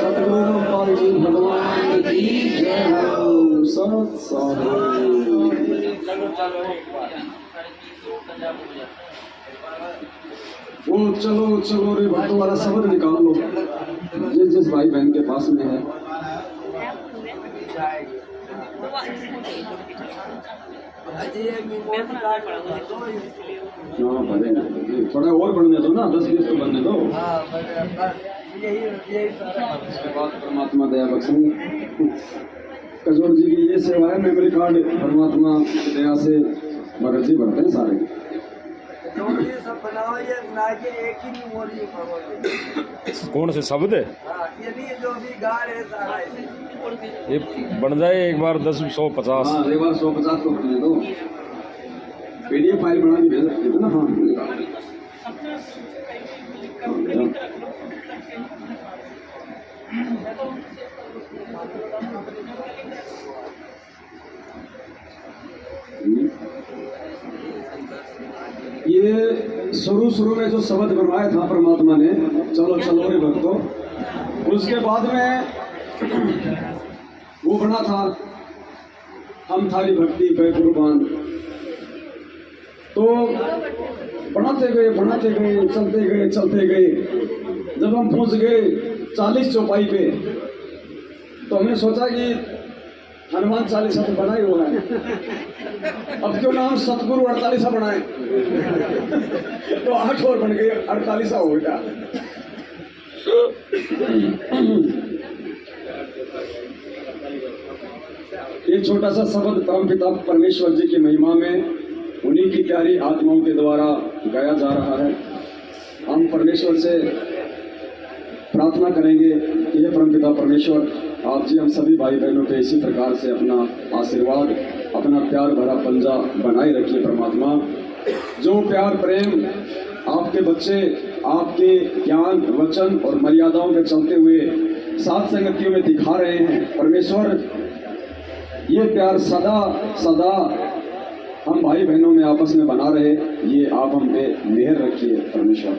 सतगुरु पालजी भगवान की जय हो। सत साहिब वो चलो चलो रे भक्तों वाला शब्द निकाल लो जिस जिस भाई बहन के पास में है। हाँ भरेंगे, थोड़ा और बढ़ने दो ना, 10-20 तो बनने दो। उसके बाद परमात्मा दया बख्शेंगे। कजोर जी की ये सेवा है, मेमोरी कार्ड परमात्मा की दया से भगत जी भरते हैं सारे। सब बनाओ, ये ना के एक ही मेमोरी भगवत। कौन से शब्द है? ये भी जो भी गा रहे सारा ये बन जाए एक बार 10, 100, 50। हाँ एक बार 150 तो बनने दो। PDF फाइल बना के भेज सकते थे ना। ये शुरू में जो शब्द बनवाया था परमात्मा ने, चलो चलो रे भक्तों, उसके बाद में वो बना था हम थारी भक्ति पे कुर्बान। तो बढ़ाते गए चलते गए। जब हम पहुंच गए 40 चौपाई पे तो हमने सोचा कि हनुमान 40 तो बना ही हुआ है, अब क्यों ना हम सतगुरु 48 बनाए। तो 8 और बन गए, 48 हो गया। एक छोटा सा शब्द परमपिता परमेश्वर जी की महिमा में उन्हीं की प्यारी आत्माओं के द्वारा गाया जा रहा है। हम परमेश्वर से प्रार्थना करेंगे कि हे परमपिता परमेश्वर, आप जी हम सभी भाई बहनों पे इसी प्रकार से अपना आशीर्वाद, अपना प्यार भरा पंजा बनाए रखिए। परमात्मा, जो प्यार प्रेम आपके बच्चे आपके ज्ञान वचन और मर्यादाओं के चलते हुए सात संगतियों में दिखा रहे हैं, परमेश्वर ये प्यार सदा सदा हम भाई बहनों में आपस में बना रहे, ये आप हम पे मेहर रखिए परमेश्वर।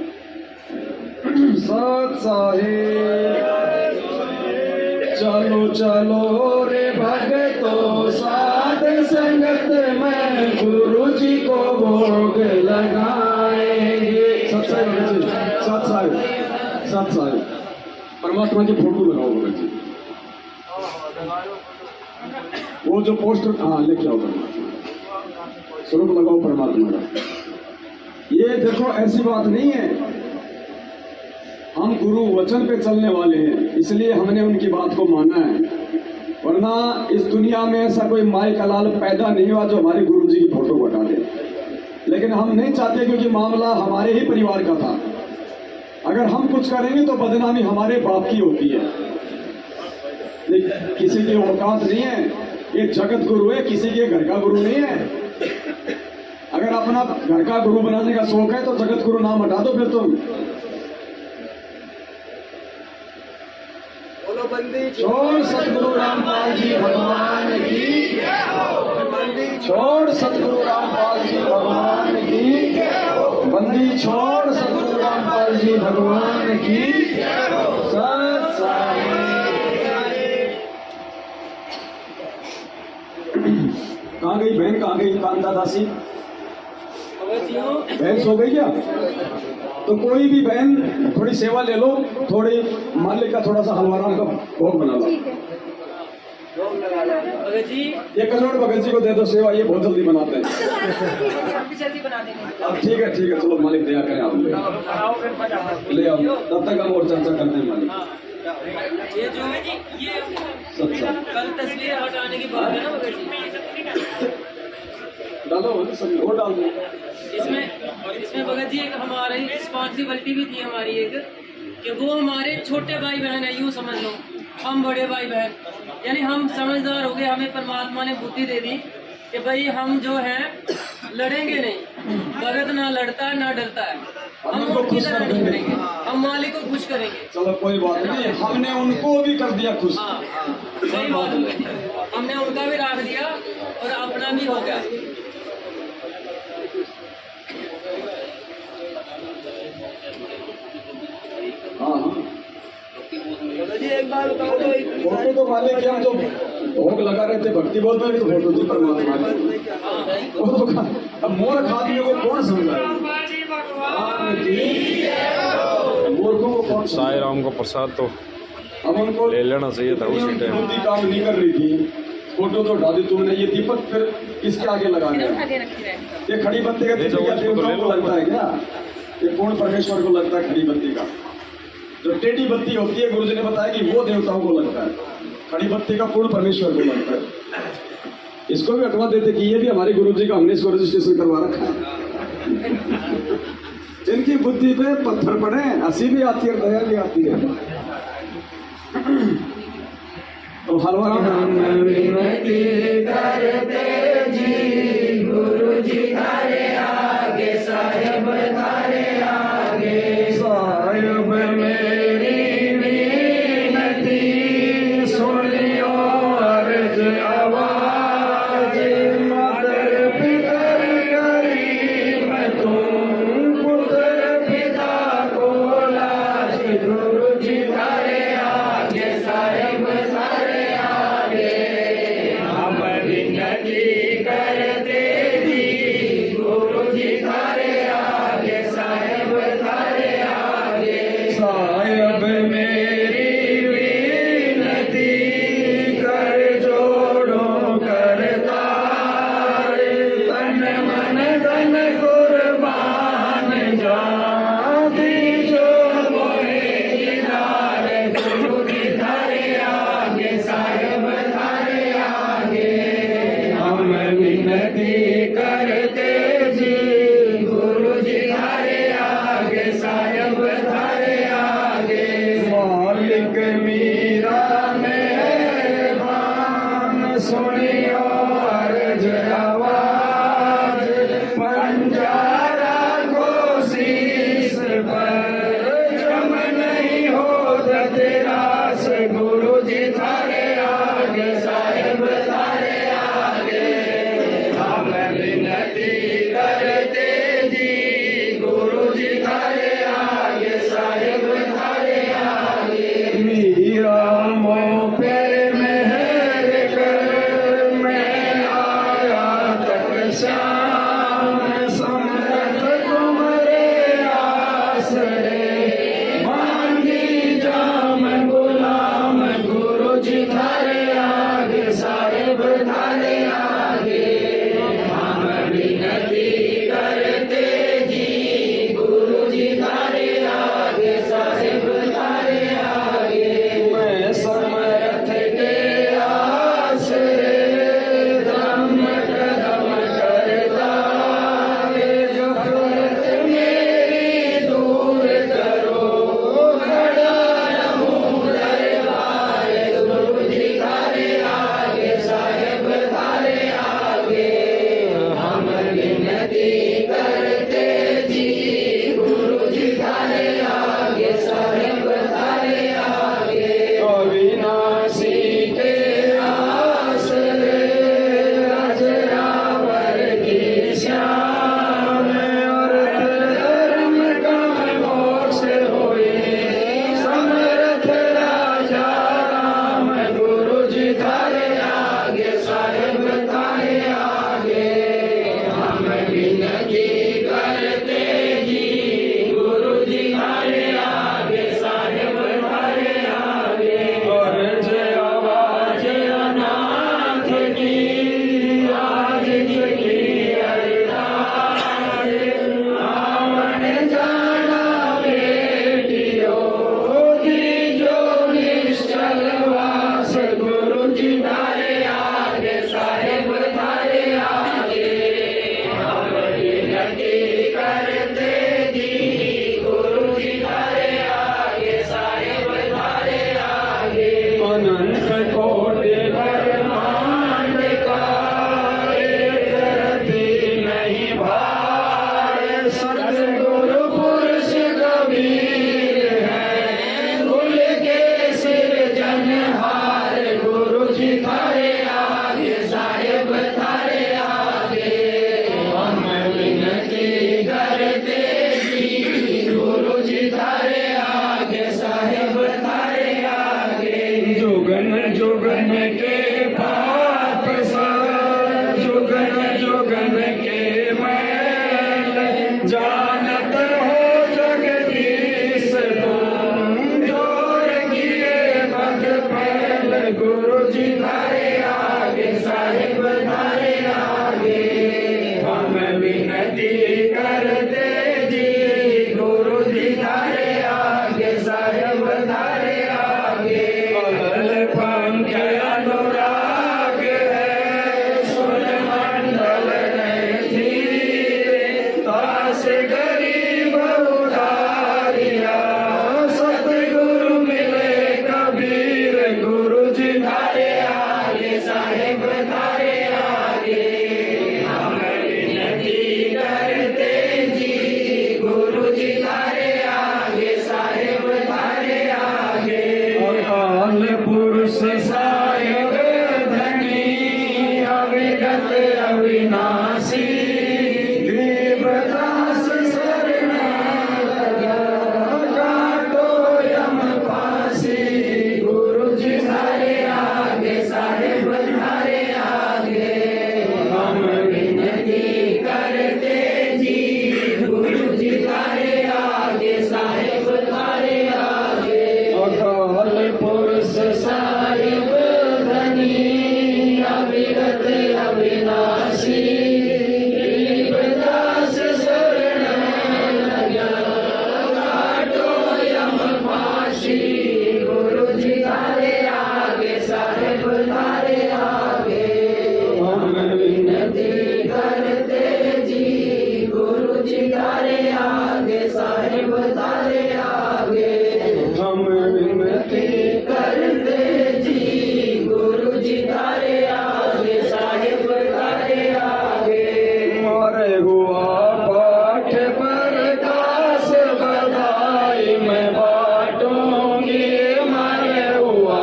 सत साहिब चलो चलो रे भगतो साध संगत में गुरु जी को भोग लगाएंगे। सत साहिब परमात्मा की फोटो लगाओ भगत जी, वो जो पोस्टर, हाँ लेके आओ परमात्मा, स्वरूप लगाओ परमात्मा का। ये देखो ऐसी बात नहीं है, हम गुरु वचन पे चलने वाले हैं, इसलिए हमने उनकी बात को माना है। वरना इस दुनिया में ऐसा कोई माई का लाल पैदा नहीं हुआ जो हमारे गुरु जी की फोटो को हटा दे। लेकिन हम नहीं चाहते, क्योंकि मामला हमारे ही परिवार का था। अगर हम कुछ करेंगे तो बदनामी हमारे बाप की होती है, किसी की औकात नहीं है। ये जगत गुरु है, किसी के घर का गुरु नहीं है। अगर अपना घर का गुरु बनाने का शौक है तो जगत गुरु नाम हटा दो फिर तुम। बोलो बंदी छोड़ सतगुरु रामपाल जी भगवान की, छोड़ सतगुरु रामपाल जी भगवान की, बंदी छोड़ सतगुरु रामपाल जी भगवान की। सत साई। कहाँ गई बहन, कहाँ गई कांता दासी? बहन सो गई क्या? तो कोई भी बहन थोड़ी सेवा ले लो, थोड़ी मालिक का थोड़ा सा हलवाराम का भोग बना लो। भगत जी ये करोड़ भगत जी को दे दो सेवा, ये बहुत जल्दी बनाते हैं। जल्दी बना देंगे। अब ठीक है चलो मालिक दया करें, आप ले आओ, तब तक हम और चर्चा करते हैं मालिक। ये जो है जी, ये सच्चा कल तस्वीर हटाने की बात है ना भगत जी, डालो सब और डाल दो। इसमें भगत जी एक हमारी रिस्पॉन्सिबिलिटी भी थी हमारी एक, कि वो हमारे छोटे भाई बहन है, यूँ समझ लो हम बड़े भाई बहन, यानी हम समझदार हो गए, हमें परमात्मा ने बुद्धि दे दी कि भाई हम जो है लड़ेंगे नहीं, भगत ना लड़ता है ना डरता है, हम उनकी तरह नहीं करेंगे, हम मालिक को खुश करेंगे। चलो कोई बात नहीं, हमने उनको भी कर दिया खुश। हाँ सही बात है, हमने उनका भी रख दिया और अपना भी हो गया। हाँ एक बार बताओ तो फोटो तो मालिक के हम जो भोग लगा रहे थे भक्ति बोध में, तो फोटो थी परमात्मा की। वो तो अब मूर्ख आदमी को कौन समझाए, मूर्खों को कौन साई राम का प्रसाद तो अब उनको ले लेना चाहिए था उसी टाइम। बुद्धि काम नहीं कर रही थी, फोटो तो उठा दी तुमने। ये दीपक फिर किसके आगे लगा गया? ये खड़ी बत्ती का दीपक क्या देवताओं को लगता है क्या? ये पूर्ण परमेश्वर को लगता है खड़ी बत्ती का। जो टेढ़ी बत्ती होती है, गुरु जी ने बताया कि वो देवताओं को लगता है, खड़ी बत्ती का पूर्ण परमेश्वर को लगता है। इसको भी हटवा देते कि ये भी हमारे गुरु जी का, हमने इसको रजिस्ट्रेशन करवा रखा है। इनकी बुद्धि पे पत्थर पड़े, हंसी भी आती है, दया भी आती है। तो हलवा गुरु जी थारे आगे साहेब थारे आगे, साहिब मेरी विनती सुनियो अर्ज आवाज, मदर पितर गरीब तुम पुत्र पिता को लाज। गुरु जी थारे आगे साहेब थारे आगे, हम विनती करते जी। गुरु जी थारे आगे साहेब थारे आगे, साहिब मेरी विनती कर जोड़ो करतार, तन मन धन कुर्बान जा दीजो मोहे दीदार। गुरु जी थारे आगे साहेब थारे आगे, हम विनती करते जी। गुरु जी थारे आगे साहेब थारे आगे, मालिक मीरा मेहरबान सुनियो अर्ज आवाज, पंजारा को शीस पर जम नहीं होता तेरा से। गुरु जी थारे आगे साहेब थारे आगे, हम विनती करते जी। गुरु जी थारे आगे साहेब थारे आगे, मीरा मोह पे मेहर कर, जुगन के पाप सब जुगन जुगन के मैल जानत हो जगदीश तुम जोर किए मत फैल गुरु जी धारे आगे साहिब धारे आगे हम विनती करते जी गुरु जी धारे आगे साहिब धारे आगे अमल पंख अनुराग है सुन मंडल धीरे तास गरीब उधारिया सतगुरु मिले कबीर गुरु जी धारे आगे साहिब धारे आगे हम विनती करते जी गुरु जी धारे आगे साहिब धारे आगे अकाल पुरुष साहिब धनी अविगत अविनाशी देवदास शरण काटो यम पासी गुरु जी धारे आगे साहिब धारे आगे हम विनती करते जी गुरु जी धारे आगे साहिब धारे आगे अकाल पुरुष साहिब धनी अविगत अविनाशी देवदास शरण काटो यम पाशी गुरु जी धारे आगे साहिब धारे आगे हम विनती करते जी गुरु जी धारे आगे साहिब धारे आगे हम विनती करते जी गुरु जी धारे आगे साहिब धारे आगे मारे हुआ पाठ पर कास बधाई मैं बांटूंगी मारे हुआ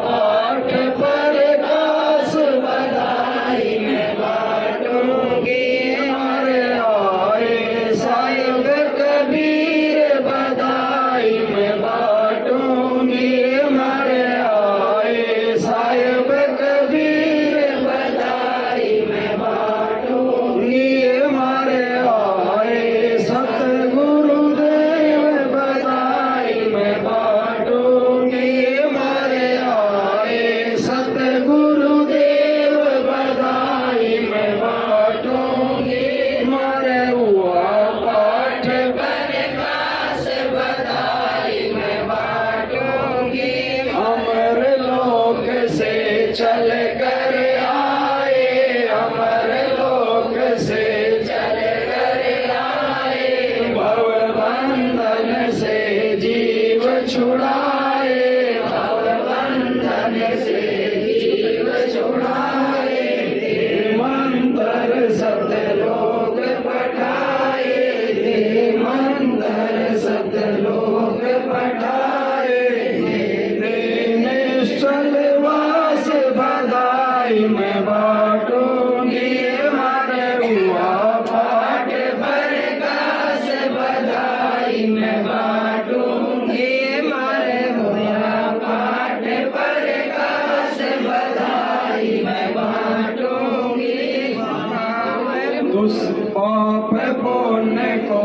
पाठ पर कास बधाई मैं बांटूंगी मारे आए साहिब कबीर बधाई मैं बांटूंगी मारे आए साहिब कबीर बधाई मैं बांटूंगी मारे आए सतगुरुदेव बधाई मैं बांटूंगी मारे आए सतगुरुदेव बधाई मैं बांटूंगी मारे हुआ पाठ पर कास बधाई मैं बांटूंगी अमर लोक से चल कर आए अमर लोक से चल कर आए भव बंधन से जीव छुड़ाए भव बंधन से जीव छुड़ाए मंत्र सतलोक पठाए मंत्र सतलोक पठाए निश्चल वास बधाई मैं बांटूंगी मारे हुआ पाठ पर कास बधाई मैं बांटूंगी मारे हुआ पाठ पर कास बधाई मैं बांटूंगी दुष्पाप पुण्य को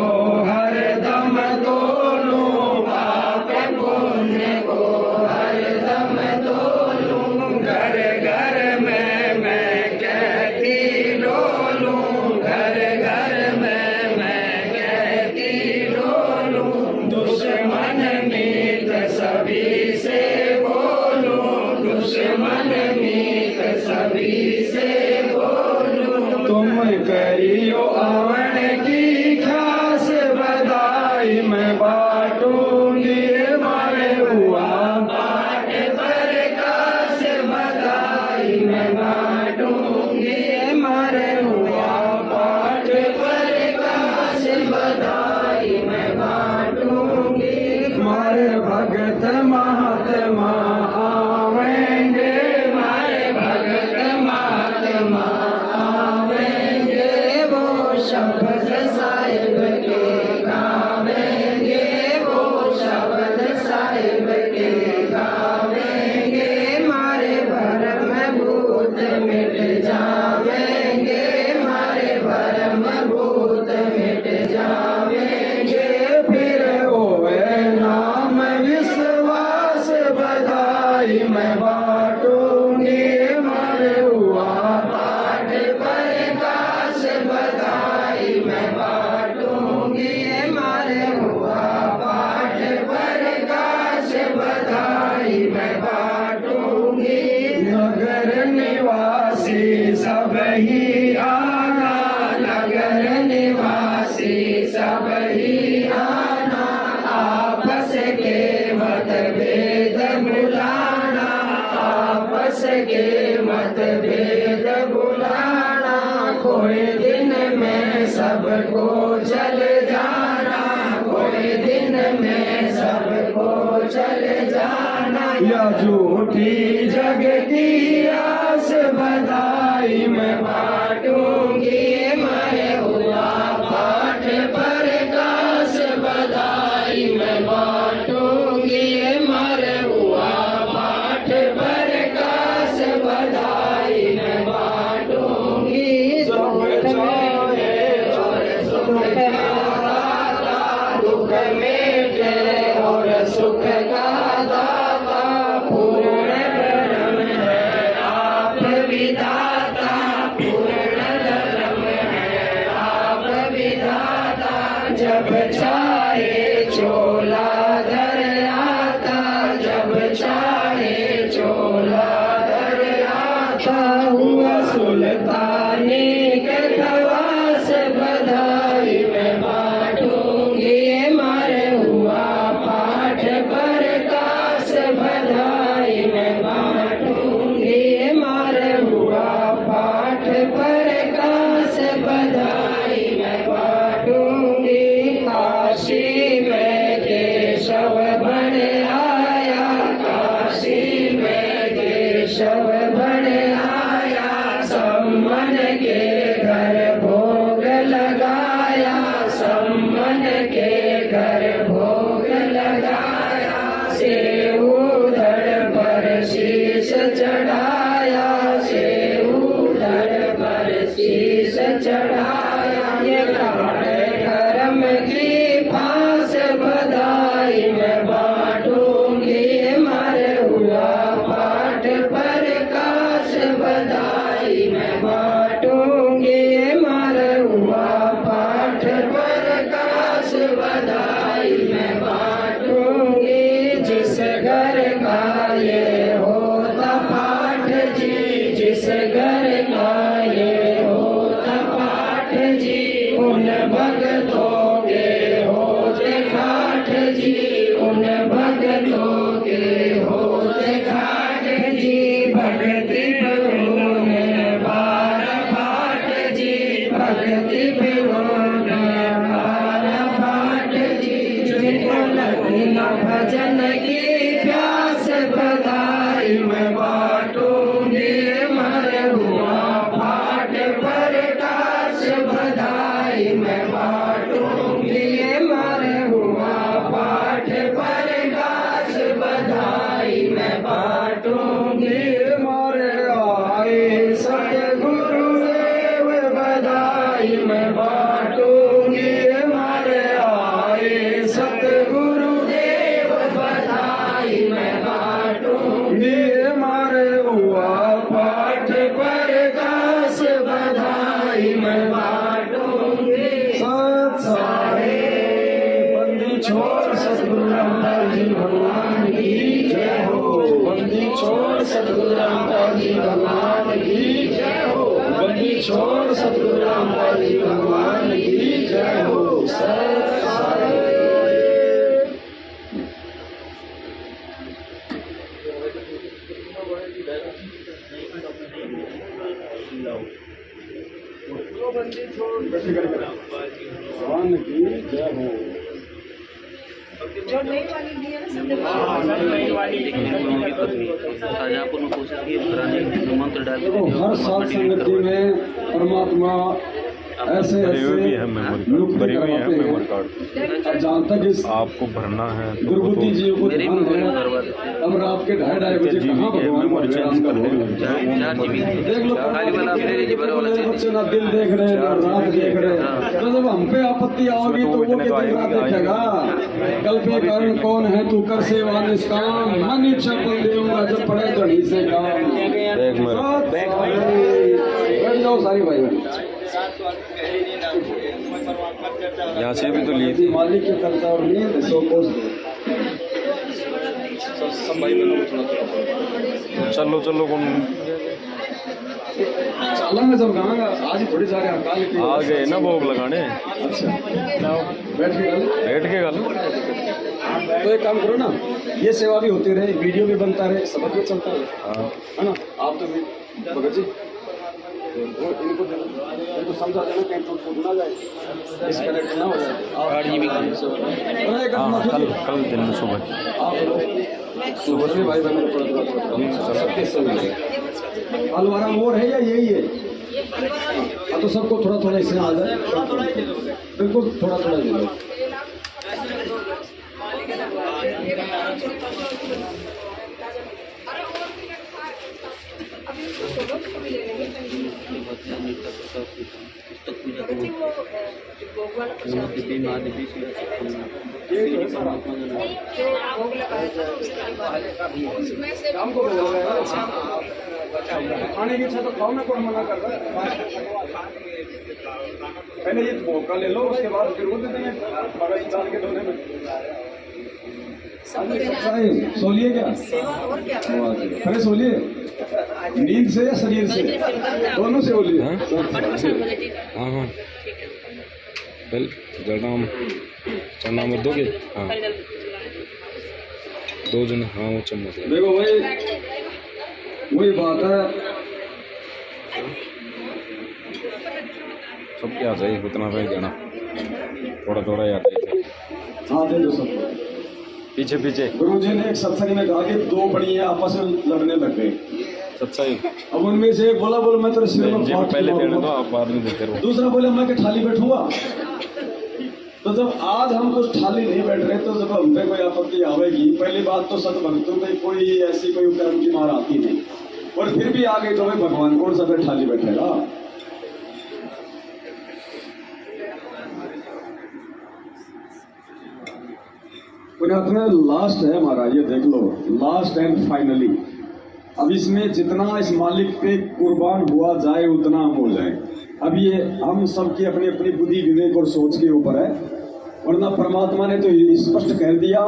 हर दम तोलूं पाप पुण्य को हर दम तोलूं घर घर में मैं कहती डोलूं घर घर में मैं कहती डोलूं दुश्मन मीत सभी से बोलूं दुश्मन मीत सभी से बोलूं तुम करियो आवन की खास बधाई मैं बांटूंगी मारे हुआ पाठ पर कास बधाई मैं बांटूंगी मारे हुआ पाठ पर कास बधाई मैं बांटूंगी मारे भगत महात्मा आवेंगे मारे भगत महात्मा आवेंगे वो शब्द बाटूंगी मारे हुआ पाठ प्रकाश बधाई मैं बाटूंगी मारे हुआ पाठ प्रकाश बधाई मैं बाटूंगी नगर निवासी सब ही आना नगर निवासी सब ही आना आपस के मतभेद भुलाना आपस के मतभेद भुलाना कोई दिन में सबको चल जाना कोई दिन में सबको चल जाना या झूठी जग की आस बधाई मैं बाटूंगी मैं हुआ पाठ प्रकाश बधाई मैं बाटूंगी मरे हुआ पाठ प्रकाश बधाई मैं बाटूंगी सुख चाहे और सुख दाता दुख मेटे और सुख का दाता पूर्ण धर्म है आप विधाता पूर्ण धर्म है आप विधाता जब चाहे चोला धर आता जब चाहे चोला धर आता हुआ सुल्तानी के खवास बधाई मैं बाटूंगी मारे हुआ पाठ प्रकाश बधाई मैं बाटूंगी मारे हुआ पाठ प्रकाश बधाई मैं बाटूंगी काशी में केशव बन आया काशी में केशव बन आया सम्मन के घर भोग लगाया सम्मन के घर भोग लगाया सेऊ धड़ पर शीश चढ़ाया सेऊ धड़ पर शीश चढ़ाया ये काटे कर्म की फांस बधाई मैं बाटूंगी मरे हुआ पाठ प्रकाश बधाई मैं बाटूंगी मरे हुआ पाठ प्रकाश बधाई मैं बाटूंगी जिस घर का ये होता पाठ जी जिस घर का ये होता पाठ जी उन भगतों के होते घाट जी उन भगतों के होते घाट जी भक्ति में बार भाट जी भक्ति में बार भाट जी जिनको लगती न भजन की प्यास बधाई मैं बाटूंगी मरे हुआ पाठ प्रकाश बधाई मैं बाटूंगी मरे हुआ पाठ प्रकाश बधाई मैं बाटूंगी मोरे आए सतगुरुदेव बधाई मैं बाटूंगी मोरे आए सतगुरुदेव बधाई मैं बाटूंगी मारे हुआ पाठ प्रकाश बधाई मैं बाटूंगी सत सारे बंदी छोड़ सतगुरु रामदास जी भगवान की जय हो बंदी छोड़ सतगुरु रामदास जी भगवान की जय हो बंदी छोड़ सतगुरु रामदास जी भगवान की जय हो सत सारे भगवान की जय हो जो नई वाली दी है ना सब देखो हर साथ संगति में परमात्मा ऐसे ऐसे नुक्ते करवाते हैं जहाँ तक इस आपको भरना है दुर्बुद्धि जीव को ध्यान है अब रात के 2:30 बजे कहाँ भगवान को विराम कर रहे हैं देख लो बच्चे ना दिन देख रहे हैं ना रात देख रहे हैं तो जब हम पे आपत्ति आओगी तो वो दिन रात देखेगा कल पे कारण कौन है तू कर सेवा निष्काम मन इच्छा फल देऊंगा जब पड़े जड़ी से काम बैग में बैठ जाओ सारी भाई बहन। यहाँ से भी तो लिए थी। मालिक की खर्चा और नींद सो कोस सब भाई बहनों को थोड़ा चलो चलो कौन चलेंगे जब गाँगा आज ही थोड़ी सारे हड़ताल की आ गए ना भोग लगाने। अच्छा बैठ के गल तो एक काम करो ना, ये सेवा भी होती रहे, वीडियो भी बनता रहे, सबक भी चलता रहे, हाँ है ना। आप तो भगत जी इनको समझा देना कहीं टूट फूट ना जाए, डिस्कनेक्ट ना हो जाए। हाँ कल दिन में सुबह सुबह से भाई बहनों को सबके सही हलवारा मोर है या यही है? हाँ तो सबको थोड़ा थोड़ा इससे आ जाए, बिल्कुल थोड़ा थोड़ा दे दो। खाने की इच्छा तो खाओ ना, कौन मना कर रहा है? पहले ये भोग का ले लो, उसके बाद फिर वो दे देंगे बगल डाल के धोने में। सोलिए क्या? अरे सोलिए नींद से या शरीर से? दोनों से बोलिए। हाँ हाँ बिल जनाम चना मत दोगे? हाँ 2 जन। हाँ वो चम्मच देखो भाई वही बात है, सबके आ जाए उतना पे देना, थोड़ा थोड़ा याद है। हाँ दे दो सबको। पीछे पीछे गुरु जी ने एक सत्संग में कहा कि 2 बढ़िया आपस में लड़ने लग गए। सच्चाई अब उनमें से एक बोला मैं तेरे सिर में पहले देने दो, आप बाद में देते रहो। दूसरा बोले मैं कि थाली बैठूंगा। तो जब आज हम कुछ थाली नहीं बैठ रहे तो जब हम पे कोई आपत्ति आवेगी, पहली बात तो सत भक्तों में कोई ऐसी कोई कर्म की मार आती नहीं, और फिर भी आ गई तो भाई भगवान कौन सा फिर थाली बैठेगा? पुण्यात्मा लास्ट है हमारा, ये देख लो लास्ट एंड फाइनली। अब इसमें जितना इस मालिक पे कुर्बान हुआ जाए उतना हम हो जाए। अब ये हम सबकी अपनी अपनी बुद्धि विवेक और सोच के ऊपर है, वरना परमात्मा ने तो स्पष्ट कह दिया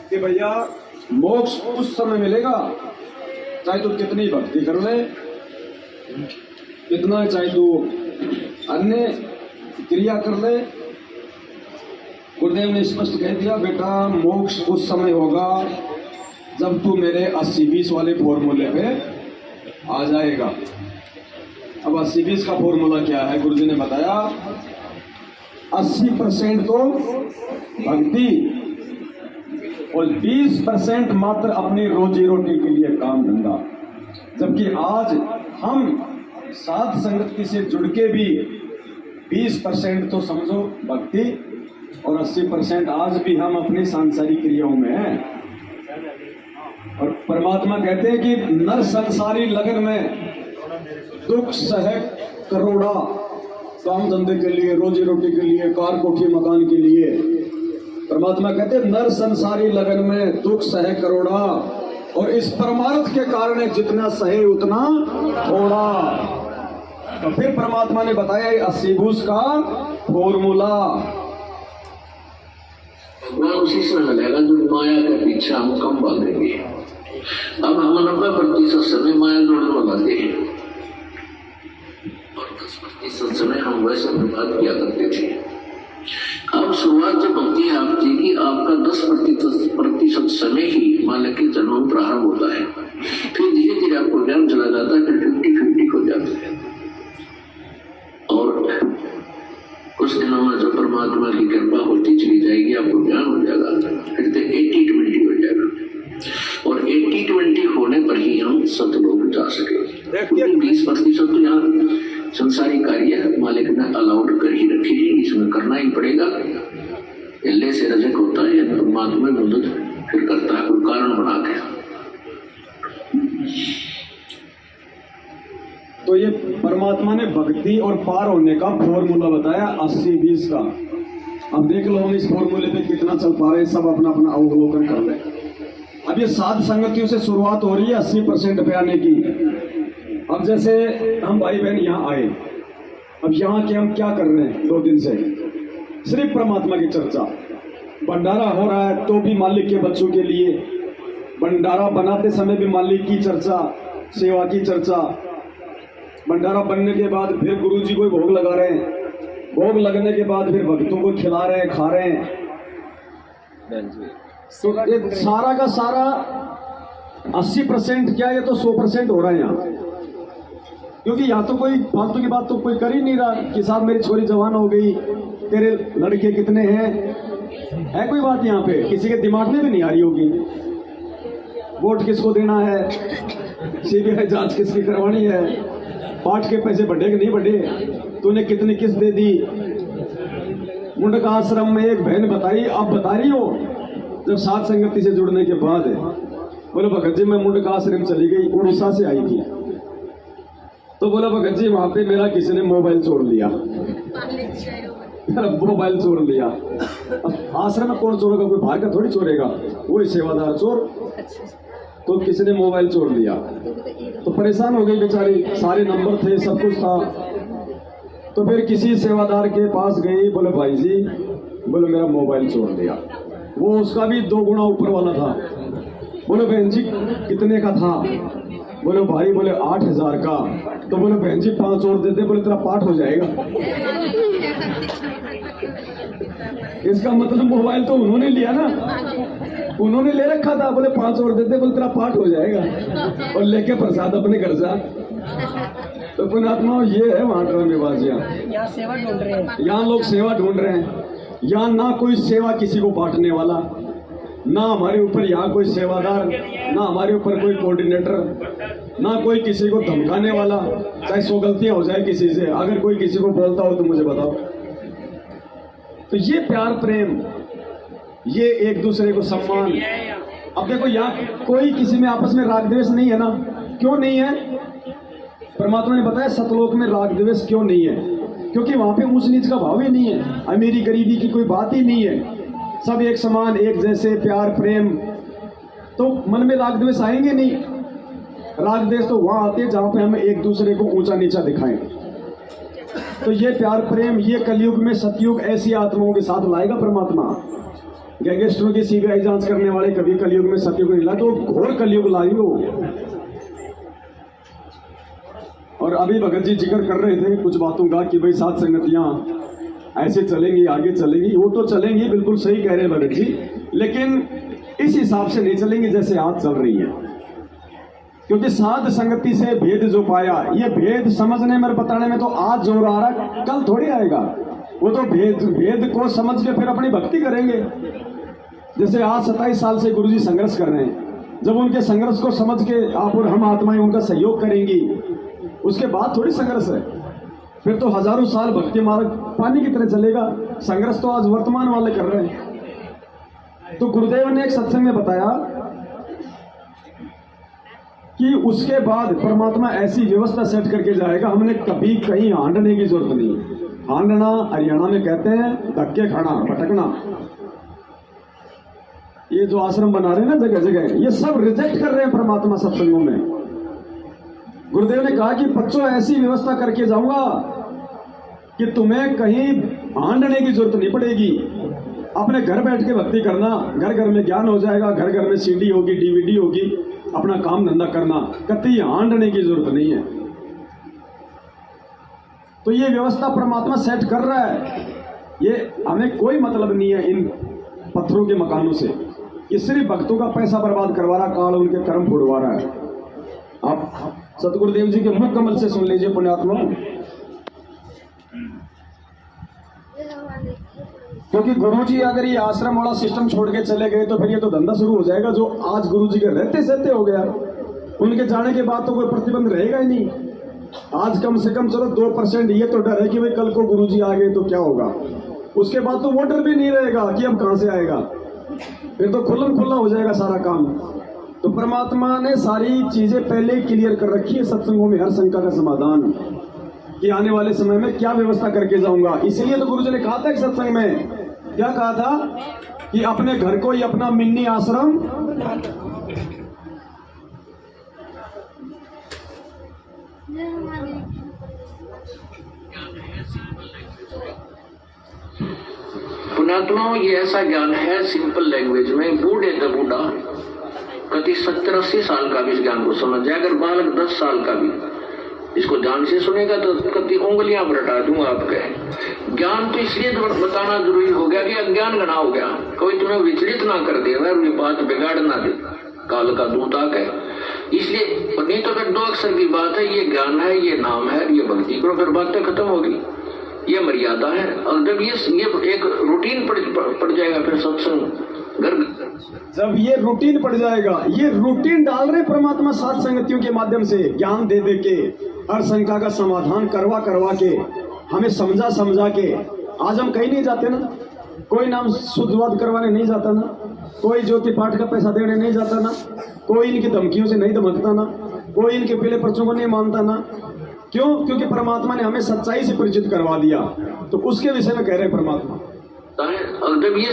कि भैया मोक्ष उस समय मिलेगा चाहे तो कितनी भक्ति कर ले, कितना चाहे तो अन्य क्रिया कर ले। गुरुदेव ने स्पष्ट कह दिया बेटा मोक्ष उस समय होगा जब तू मेरे 80-20 वाले फॉर्मूले पे आ जाएगा। अब 80-20 का फॉर्मूला क्या है? गुरुजी ने बताया 80% तो भक्ति और 20% मात्र अपनी रोजी रोटी के लिए काम धंधा। जबकि आज हम साध संगति से जुड़ के भी 20% तो समझो भक्ति और 80% आज भी हम अपनी सांसारिक क्रियाओं में हैं। और परमात्मा कहते हैं कि नर संसारी लगन में दुख सह करोड़ा, काम धंधे के लिए, रोजी रोटी के लिए, कार कोठी मकान के लिए। परमात्मा कहते हैं नर संसारी लगन में दुख सह करोड़ा, और इस परमार्थ के कारण जितना सहे उतना थोड़ा। तो फिर परमात्मा ने बताया 80-20 का फॉर्मूला। वह उसी समय मिलेगा जो माया के पीछे हम कम बांधेंगे। अब हम 90% समय माया जोड़ने वाले हैं और 10% समय हम वैसे बर्बाद किया करते थे। अब शुरुआत जब होती है आपकी कि आपका 10% समय ही मालिक के जन्म प्रारंभ होता है, फिर धीरे धीरे आपको ज्ञान चला जाता है, फिर 50-50 हो जाता है। और कुछ दिनों में जब परमात्मा की कृपा होती चली जाएगी आपको ज्ञान हो जाएगा, फिर तो 80-20 हो जाएगा। और 80-20 होने पर ही हम सतलोक जा सके। 20% तो यहाँ संसारी कार्य मालिक ने अलाउड कर ही रखे हैं, इसमें करना ही पड़ेगा। इल्ले से रजक होता है, परमात्मा मदद फिर करता है कोई कारण बना के। तो ये परमात्मा ने भक्ति और पार होने का फॉर्मूला बताया 80-20 का। अब देख लो हम इस फॉर्मूले पे कितना चल पा रहे हैं, सब अपना अपना अवलोकन कर ले। अब ये साध संगतियों से शुरुआत हो रही है 80% पे आने की। अब जैसे हम भाई बहन यहाँ आए, अब यहाँ के हम क्या कर रहे हैं 2 दिन से? सिर्फ परमात्मा की चर्चा। भंडारा हो रहा है तो भी मालिक के बच्चों के लिए, भंडारा बनाते समय भी मालिक की चर्चा, सेवा की चर्चा। भंडारा बनने के बाद फिर गुरु जी को भोग लगा रहे हैं, भोग लगने के बाद फिर भक्तों को खिला रहे हैं, खा रहे हैं। तो ये सारा का सारा 80% क्या, ये तो 100% हो रहा है यहाँ। क्योंकि यहाँ तो कोई फालतू की बात तो कोई कर ही नहीं रहा कि साहब मेरी छोरी जवान हो गई, तेरे लड़के कितने हैं, है कोई बात यहाँ पे? किसी के दिमाग में भी नहीं आ रही होगी। वोट किसको देना है, सीबीआई जांच किसकी करवानी है, पाठ के पैसे बढ़े कि नहीं बढ़े, तूने कितनी किस्त दे दी। मुंडका आश्रम में एक बहन बताई, आप बता रही हो, जब साध संगति से जुड़ने के बाद, बोले भगत जी मैं मुंडका आश्रम चली गई, उड़ीसा से आई थी। तो बोला भगत जी वहां पे मेरा किसी ने मोबाइल चोर लिया, मोबाइल चोर लिया। अब आश्रम में कौन चोरेगा? कोई बाहर का थोड़ी चोरेगा, वही सेवादार चोर। तो किसी ने मोबाइल चोर लिया, तो परेशान हो गई बेचारी, सारे नंबर थे, सब कुछ था। तो फिर किसी सेवादार के पास गई, बोले भाई जी, बोले मेरा मोबाइल चोर लिया। वो उसका भी 2 गुना ऊपर वाला था। बोले बहन जी कितने का था? बोले भाई, बोले 8,000 का। तो बोले बहन जी 5 और दे दे, बोले तेरा पाठ हो जाएगा। इसका मतलब मोबाइल तो उन्होंने लिया ना, उन्होंने ले रखा था। बोले 5 और दे दे, बोले तेरा पाठ हो जाएगा, और लेके प्रसाद अपने घर जा। तो पुण्यात्मा ये है वहां ड्रामेबाजियां। यहाँ सेवा ढूंढ रहे हैं, यहाँ लोग सेवा ढूंढ रहे हैं। यहाँ ना कोई सेवा किसी को बांटने वाला, ना हमारे ऊपर यहाँ कोई सेवादार, ना हमारे ऊपर कोई कोऑर्डिनेटर, ना कोई किसी को धमकाने वाला। चाहे 100 गलतियां हो जाए किसी से, अगर कोई किसी को बोलता हो तो मुझे बताओ। तो ये प्यार प्रेम, ये एक दूसरे को सम्मान। अब देखो यहाँ कोई किसी में आपस में राग द्वेष नहीं है ना। क्यों नहीं है? परमात्मा ने बताया सतलोक में राग द्वेष क्यों नहीं है? क्योंकि वहां पे ऊंच नीच का भाव ही नहीं है, अमीरी गरीबी की कोई बात ही नहीं है। सब एक समान, एक जैसे, प्यार प्रेम। तो मन में राग द्वेष आएंगे नहीं। राग द्वेष तो वहां आते हैं जहां पे हम एक दूसरे को ऊंचा नीचा दिखाएं। तो ये प्यार प्रेम, ये कलयुग में सतयुग ऐसी आत्माओं के साथ लाएगा परमात्मा। गैंगस्टरों की सीबीआई जांच करने वाले कभी कलयुग में सतयुग नहीं लाए, तो घोर कलयुग लाएंगे। और अभी भगत जी जिक्र कर रहे थे कुछ बातों का कि भाई साध संगतियां ऐसे चलेंगी, आगे चलेंगी। वो तो चलेंगी, बिल्कुल सही कह रहे हैं भगत जी, लेकिन इस हिसाब से नहीं चलेंगी जैसे आज चल रही है। क्योंकि साध संगति से भेद जो पाया, ये भेद समझने में, बताने में तो आज जो आ रहा कल थोड़ी आएगा। वो तो भेद को समझ के फिर अपनी भक्ति करेंगे। जैसे आज 27 साल से गुरुजी संघर्ष कर रहे हैं, जब उनके संघर्ष को समझ के आप और हम आत्माएं उनका सहयोग करेंगी, उसके बाद थोड़ी संघर्ष है। फिर तो हजारों साल भक्ति मार्ग पानी की तरह चलेगा। संघर्ष तो आज वर्तमान वाले कर रहे हैं। तो गुरुदेव ने एक सत्संग में बताया कि उसके बाद परमात्मा ऐसी व्यवस्था सेट करके जाएगा, हमने कभी कहीं हांडने की जरूरत नहीं। हांडना हरियाणा में कहते हैं धक्के खाना, भटकना। ये जो आश्रम बना रहे हैं ना जगह जगह, ये सब रिजेक्ट कर रहे हैं परमात्मा सत्संगों में। गुरुदेव ने कहा कि बच्चों ऐसी व्यवस्था करके जाऊंगा कि तुम्हें कहीं हांडने की जरूरत नहीं पड़ेगी। अपने घर बैठ के भक्ति करना, घर घर में ज्ञान हो जाएगा, घर घर में सीडी होगी, डीवीडी होगी, अपना काम धंधा करना, कतई हांडने की जरूरत नहीं है। तो ये व्यवस्था परमात्मा सेट कर रहा है। ये हमें कोई मतलब नहीं है इन पत्थरों के मकानों से। ये सिर्फ भक्तों का पैसा बर्बाद करवा रहा, काल उनके कर्म फुड़वा रहा है। आप सतगुरुदेव जी के मुख कमल से सुन लीजिए पुण्यात्मा। क्योंकि गुरुजी अगर ये आश्रम वाला सिस्टम छोड़ के चले गए तो फिर ये तो धंधा शुरू हो जाएगा जो आज गुरुजी के रहते सहते हो गया। उनके जाने के बाद तो कोई प्रतिबंध रहेगा ही नहीं। आज कम से कम चलो 2% ये तो डर है कि भाई कल को गुरुजी आ गए तो क्या होगा। उसके बाद तो वो डर भी नहीं रहेगा कि अब कहां से आएगा। फिर तो खुल्लम खुल्ला हो जाएगा सारा काम। तो परमात्मा ने सारी चीजें पहले क्लियर कर रखी है सत्संगों में, हर शंका का समाधान कि आने वाले समय में क्या व्यवस्था करके जाऊंगा। इसलिए तो गुरुजी ने कहा था कि सत्संग में क्या कहा था कि अपने घर को ही अपना मिनी आश्रम पुण्यात्माओं, ये ऐसा ज्ञान है सिंपल लैंग्वेज में, बूढ़े द बूढ़ा कति 70-80 साल का भी इस ज्ञान को समझ जाए। अगर बालक 10 साल का भी इसको ध्यान से सुनेगा तो कति उंगलियां बरटा दूंगा आपके। ज्ञान तो इसलिए बताना जरूरी हो गया कि अज्ञान गना हो गया, कोई तुम्हें विचलित ना कर दे, ये बात बिगाड़ ना दे, काल का दूत आके। इसलिए नहीं तो फिर 2 अक्षर की बात है, ये ज्ञान है, ये नाम है, ये भक्ति करो, फिर बातें खत्म होगी। ये मर्यादा है। और जब ये एक रूटीन पड़ जाएगा, फिर सत्संग घर, जब ये रूटीन पड़ जाएगा, ये रूटीन डाल रहे परमात्मा सात संगतियों के माध्यम से, ज्ञान दे दे के, हर शंका का समाधान करवा के, हमें समझा के। आज हम कहीं नहीं जाते ना, कोई नाम शुद्धवाद करवाने नहीं जाता ना, कोई ज्योति पाठ का पैसा देने नहीं जाता ना, कोई इनकी धमकियों से नहीं धमकता ना, कोई इनके पीले पर्चों को नहीं मानता ना। क्यों? क्योंकि परमात्मा ने हमें सच्चाई से परिचित करवा दिया। तो उसके विषय में कह रहे हैं परमात्मा। और जब ये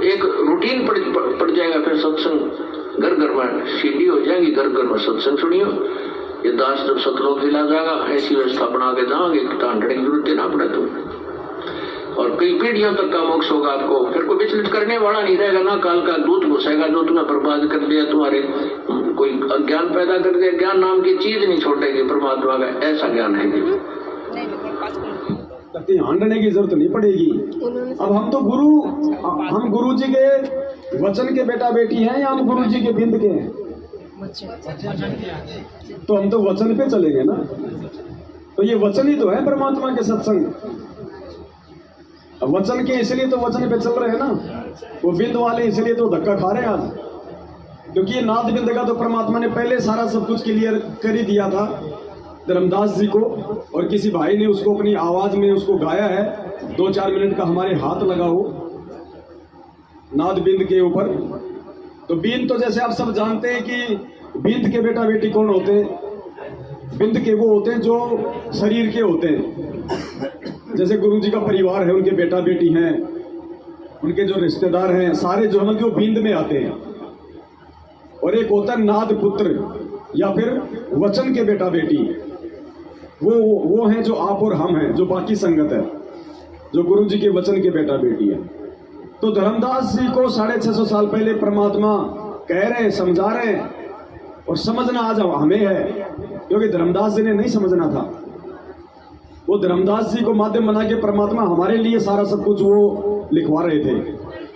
एक रूटीन पड़ जाएगा, फिर सत्संग घर घर में सीढ़ी हो जाएगी, घर घर में सत्संग सुनियो। ये दास जब सतलोक दिला जाएगा, ऐसी व्यवस्था बना के जाओगे, टांडने की जरूरत ना पड़े तुम्हें, और कई पीढ़ियों तक का मोक्ष होगा आपको। फिर कोई विचलित करने वाला नहीं रहेगा ना, काल का दूत घुसेगा जो तुम्हें बर्बाद कर दिया, तुम्हारे कोई अज्ञान पैदा कर दिया। ज्ञान नाम की चीज नहीं छोड़ेगी परमात्मा का, ऐसा ज्ञान है कि हांडने की जरूरत नहीं पड़ेगी। अब हम तो हम गुरु जी के वचन के बेटा बेटी हैं, या हम गुरु जी के बिंद के हैं? तो हम तो वचन पे चलेंगे ना। तो ये वचन ही तो है परमात्मा के सत्संग। अब वचन के इसलिए तो वचन पे चल रहे हैं ना, वो बिंद वाले इसलिए तो धक्का खा रहे हैं आज, क्योंकि ये नाद बिंद का तो परमात्मा ने पहले सारा सब कुछ क्लियर कर ही दिया था धर्मदास जी को, और किसी भाई ने उसको अपनी आवाज में उसको गाया है। 2-4 मिनट का हमारे हाथ लगा हो नाद बिंद के ऊपर। तो बिंद तो जैसे आप सब जानते हैं कि बिंद के बेटा बेटी कौन होते हैं? बिंद के वो होते हैं जो शरीर के होते हैं। जैसे गुरु जी का परिवार है, उनके बेटा बेटी हैं, उनके जो रिश्तेदार हैं, सारे जो हैं जो बिंद में आते हैं। और एक होता है नाद पुत्र या फिर वचन के बेटा बेटी, वो हैं जो आप और हम हैं, जो बाकी संगत है, जो गुरु जी के वचन के बेटा बेटी है। तो धर्मदास जी को 650 साल पहले परमात्मा कह रहे हैं, समझा रहे हैं, और समझना आज हमें है, क्योंकि धर्मदास जी ने नहीं समझना था। वो धर्मदास जी को माध्यम बना के परमात्मा हमारे लिए सारा सब कुछ वो लिखवा रहे थे।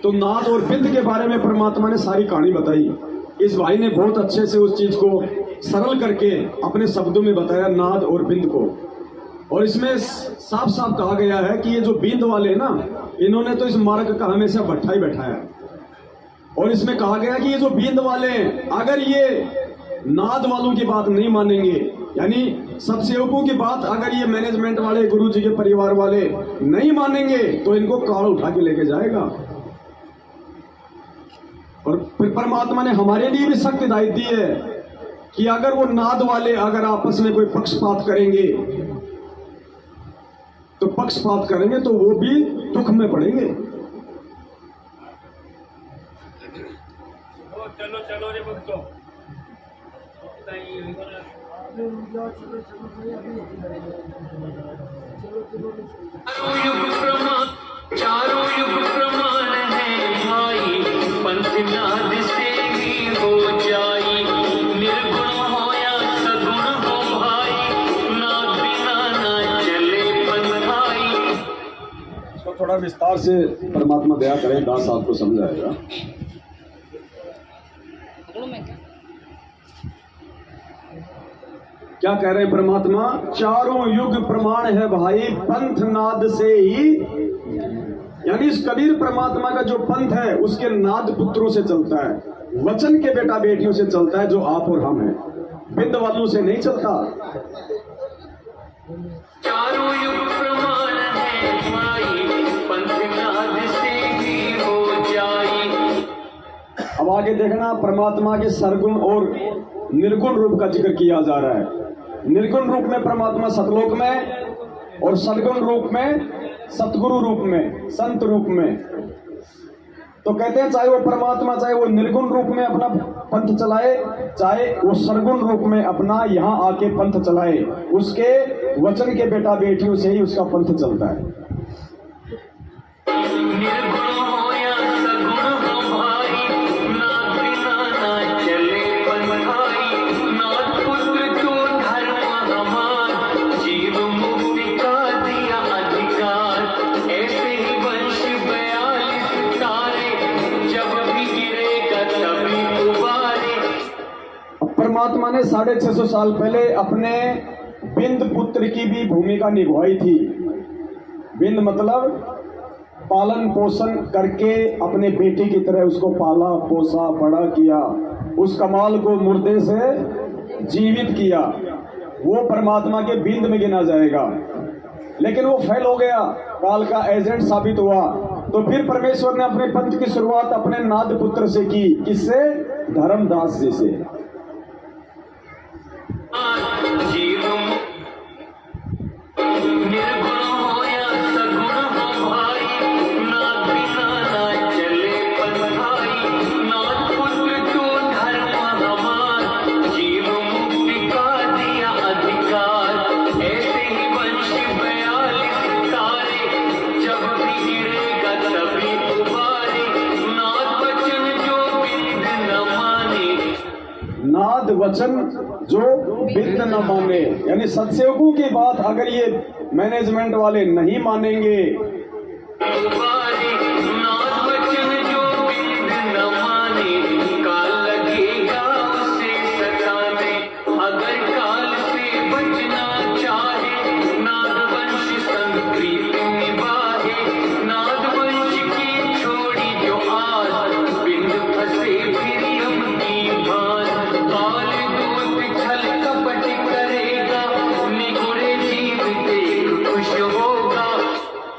तो नाद और बिंद के बारे में परमात्मा ने सारी कहानी बताई। इस भाई ने बहुत अच्छे से उस चीज को सरल करके अपने शब्दों में बताया, नाद और बिंद को। और इसमें साफ साफ कहा गया है कि ये जो बिंद वाले हैं ना, इन्होंने तो इस मार्ग का हमेशा भट्ठा ही बैठाया। और इसमें कहा गया कि ये जो बिंद वाले हैं, अगर ये नाद वालों की बात नहीं मानेंगे, यानी सत्सेवकों की बात अगर ये मैनेजमेंट वाले, गुरु जी के परिवार वाले नहीं मानेंगे, तो इनको काल उठा के लेके जाएगा। और फिर परमात्मा ने हमारे लिए भी सख्त हिदायत दी है कि अगर वो नाद वाले अगर आपस में कोई पक्षपात करेंगे, तो पक्षपात करेंगे तो वो भी दुख में पड़ेंगे। चलो चलो रे भक्तों, चारों युग प्रमाण है भाई, पंथ नाद से ही हो जाई, निर्गुण हो या सगुण हो भाई, नाद बिना ना चले पंथाई। इसको थोड़ा विस्तार से परमात्मा दया करें, दास साहब को समझाएगा। क्या कह रहे हैं परमात्मा? चारों युग प्रमाण है भाई, पंथ नाद से ही, यानी इस कबीर परमात्मा का जो पंथ है उसके नाद पुत्रों से चलता है, वचन के बेटा बेटियों से चलता है, जो आप और हम हैं, बिंद वालों से नहीं चलता। चारों युग प्रमाण है भाई, पंथ नाद से ही हो जाई। अब आगे देखना, परमात्मा के सरगुण और निर्गुण रूप का जिक्र किया जा रहा है। निर्गुण रूप में परमात्मा सतलोक में, और सदगुण रूप में, सतगुरु रूप में, संत रूप में। तो कहते हैं चाहे वो परमात्मा, चाहे वो निर्गुण रूप में अपना पंथ चलाए, चाहे वो सरगुण रूप में अपना यहाँ आके पंथ चलाए, उसके वचन के बेटा बेटियों से ही उसका पंथ चलता है। परमात्मा ने 650 साल पहले अपने बिंद पुत्र की भी भूमिका निभाई थी। बिंद मतलब पालन पोषण करके अपने बेटे की तरह उसको पाला पोसा बड़ा किया, उस कमाल को मुर्दे से जीवित किया, वो परमात्मा के बिंद में गिना जाएगा। लेकिन वो फेल हो गया, काल का एजेंट साबित हुआ। तो फिर परमेश्वर ने अपने पंथ की शुरुआत अपने नाद पुत्र से की। किससे? धर्मदास जी से। नाद वचन जो बिंद न माने, यानी सत्सेवकों की बात अगर ये मैनेजमेंट वाले नहीं मानेंगे,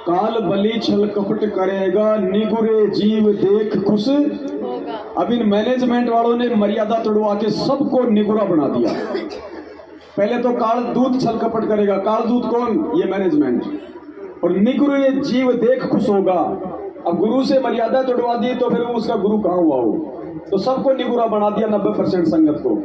काल बलि छल कपट करेगा, निगुरे जीव देख खुश। अब इन मैनेजमेंट वालों ने मर्यादा तोड़वा के सबको निगुरा बना दिया। पहले तो काल दूत छल कपट करेगा, काल दूत कौन? ये मैनेजमेंट। और निगुरे जीव देख खुश होगा। अब गुरु से मर्यादा तोड़वा दी तो फिर उसका गुरु कहाँ हुआ हो? तो सबको निगुरा बना दिया, 90% संगत को।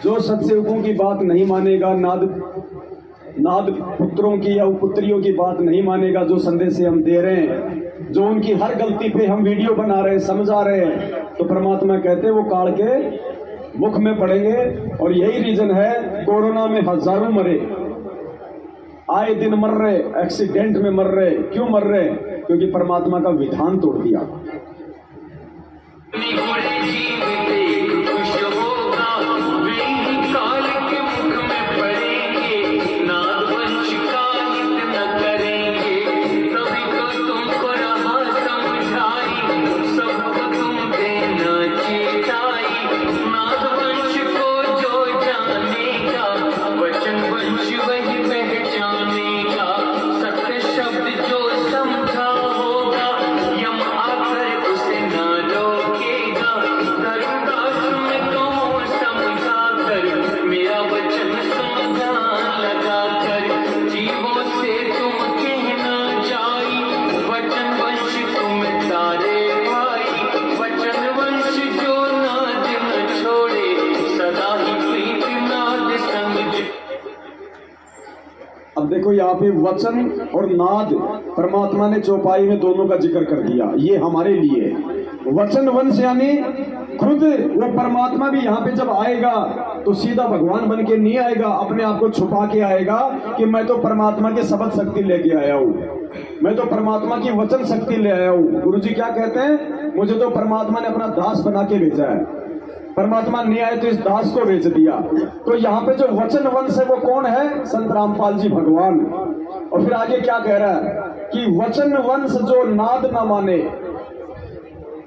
जो सत्सेवकों की बात नहीं मानेगा, नाद पुत्रों की या पुत्रियों की बात नहीं मानेगा, जो संदेश हम दे रहे हैं, जो उनकी हर गलती पे हम वीडियो बना रहे हैं, समझा रहे हैं, तो परमात्मा कहते हैं वो काल के मुख में पड़ेंगे। और यही रीजन है कोरोना में हजारों मरे, आए दिन मर रहे, एक्सीडेंट में मर रहे। क्यों मर रहे? क्योंकि परमात्मा का विधान तोड़ दिया। अब देखो यहाँ पे वचन और नाद परमात्मा ने चौपाई में दोनों का जिक्र कर दिया। ये हमारे लिए वचन वंश यानी खुद वो परमात्मा भी यहाँ पे जब आएगा तो सीधा भगवान बन के नहीं आएगा, अपने आप को छुपा के आएगा कि मैं तो परमात्मा की शब्द शक्ति लेके आया हूँ, मैं तो परमात्मा की वचन शक्ति ले आया हूँ। गुरु जी क्या कहते हैं? मुझे तो परमात्मा ने अपना दास बना के भेजा है। परमात्मा नहीं आए तो इस दास को भेज दिया। तो यहाँ पे जो वचन वंश है वो कौन है? संत रामपाल जी भगवान। और फिर आगे क्या कह रहा है कि वचन वंश जो नाद ना माने,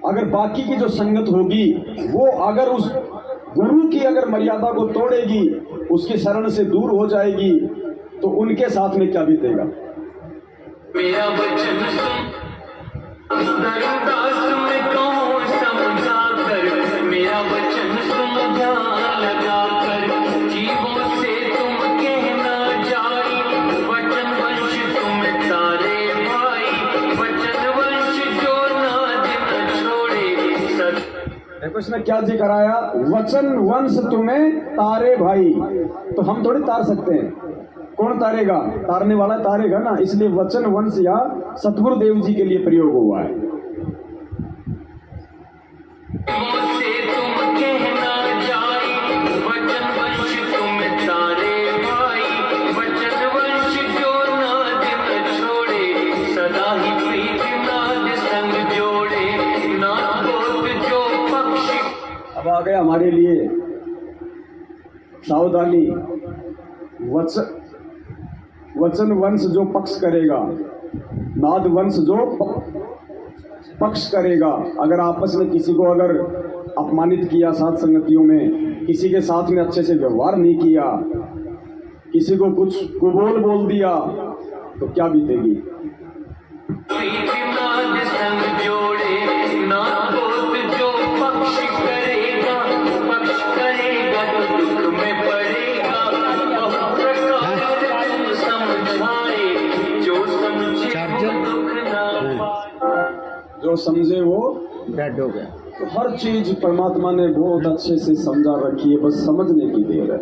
अगर बाकी की जो संगत होगी वो अगर उस गुरु की अगर मर्यादा को तोड़ेगी, उसकी शरण से दूर हो जाएगी, तो उनके साथ में क्या बीतेगा? मेरा वचन सुन दरदास में कहूँ समझा कर, मेरा वचन सुन ध्यान लगा कर, जीवों से तुम कहना जाई, वचन वंश तुम तारे भाई, वचन वंश जो ना दिन छोड़े सत। देखो इसने क्या जी कराया, वचन वंश तुम्हें तारे भाई। तो हम थोड़ी तार सकते हैं, कौन तारेगा? तारने वाला तारेगा ना, इसलिए वचन वंश या सतगुरु देव जी के लिए प्रयोग हुआ है। से तुम कहना जाई, वचन वंश तुम तारे भाई, वचन वंश जो ना दिन छोड़े, सदा ही प्रीति नाद संग जोड़े, नाद गोत जो पक्षी। अब आ गया हमारे लिए सावधानी, वचन वंश जो पक्ष करेगा, नाद वंश जो पक्ष करेगा। अगर आपस में किसी को अगर अपमानित किया, साथ संगतियों में किसी के साथ में अच्छे से व्यवहार नहीं किया, किसी को कुछ कुबोल बोल दिया, तो क्या बीतेगी? नाद संग जोड़े, नाद गोत जो पक्ष करेगा, पक्ष करेगा तो दुख में पड़ेगा, जो समझे वो डेड हो गया। तो हर चीज परमात्मा ने बहुत अच्छे से समझा रखी है, बस समझने की देर है।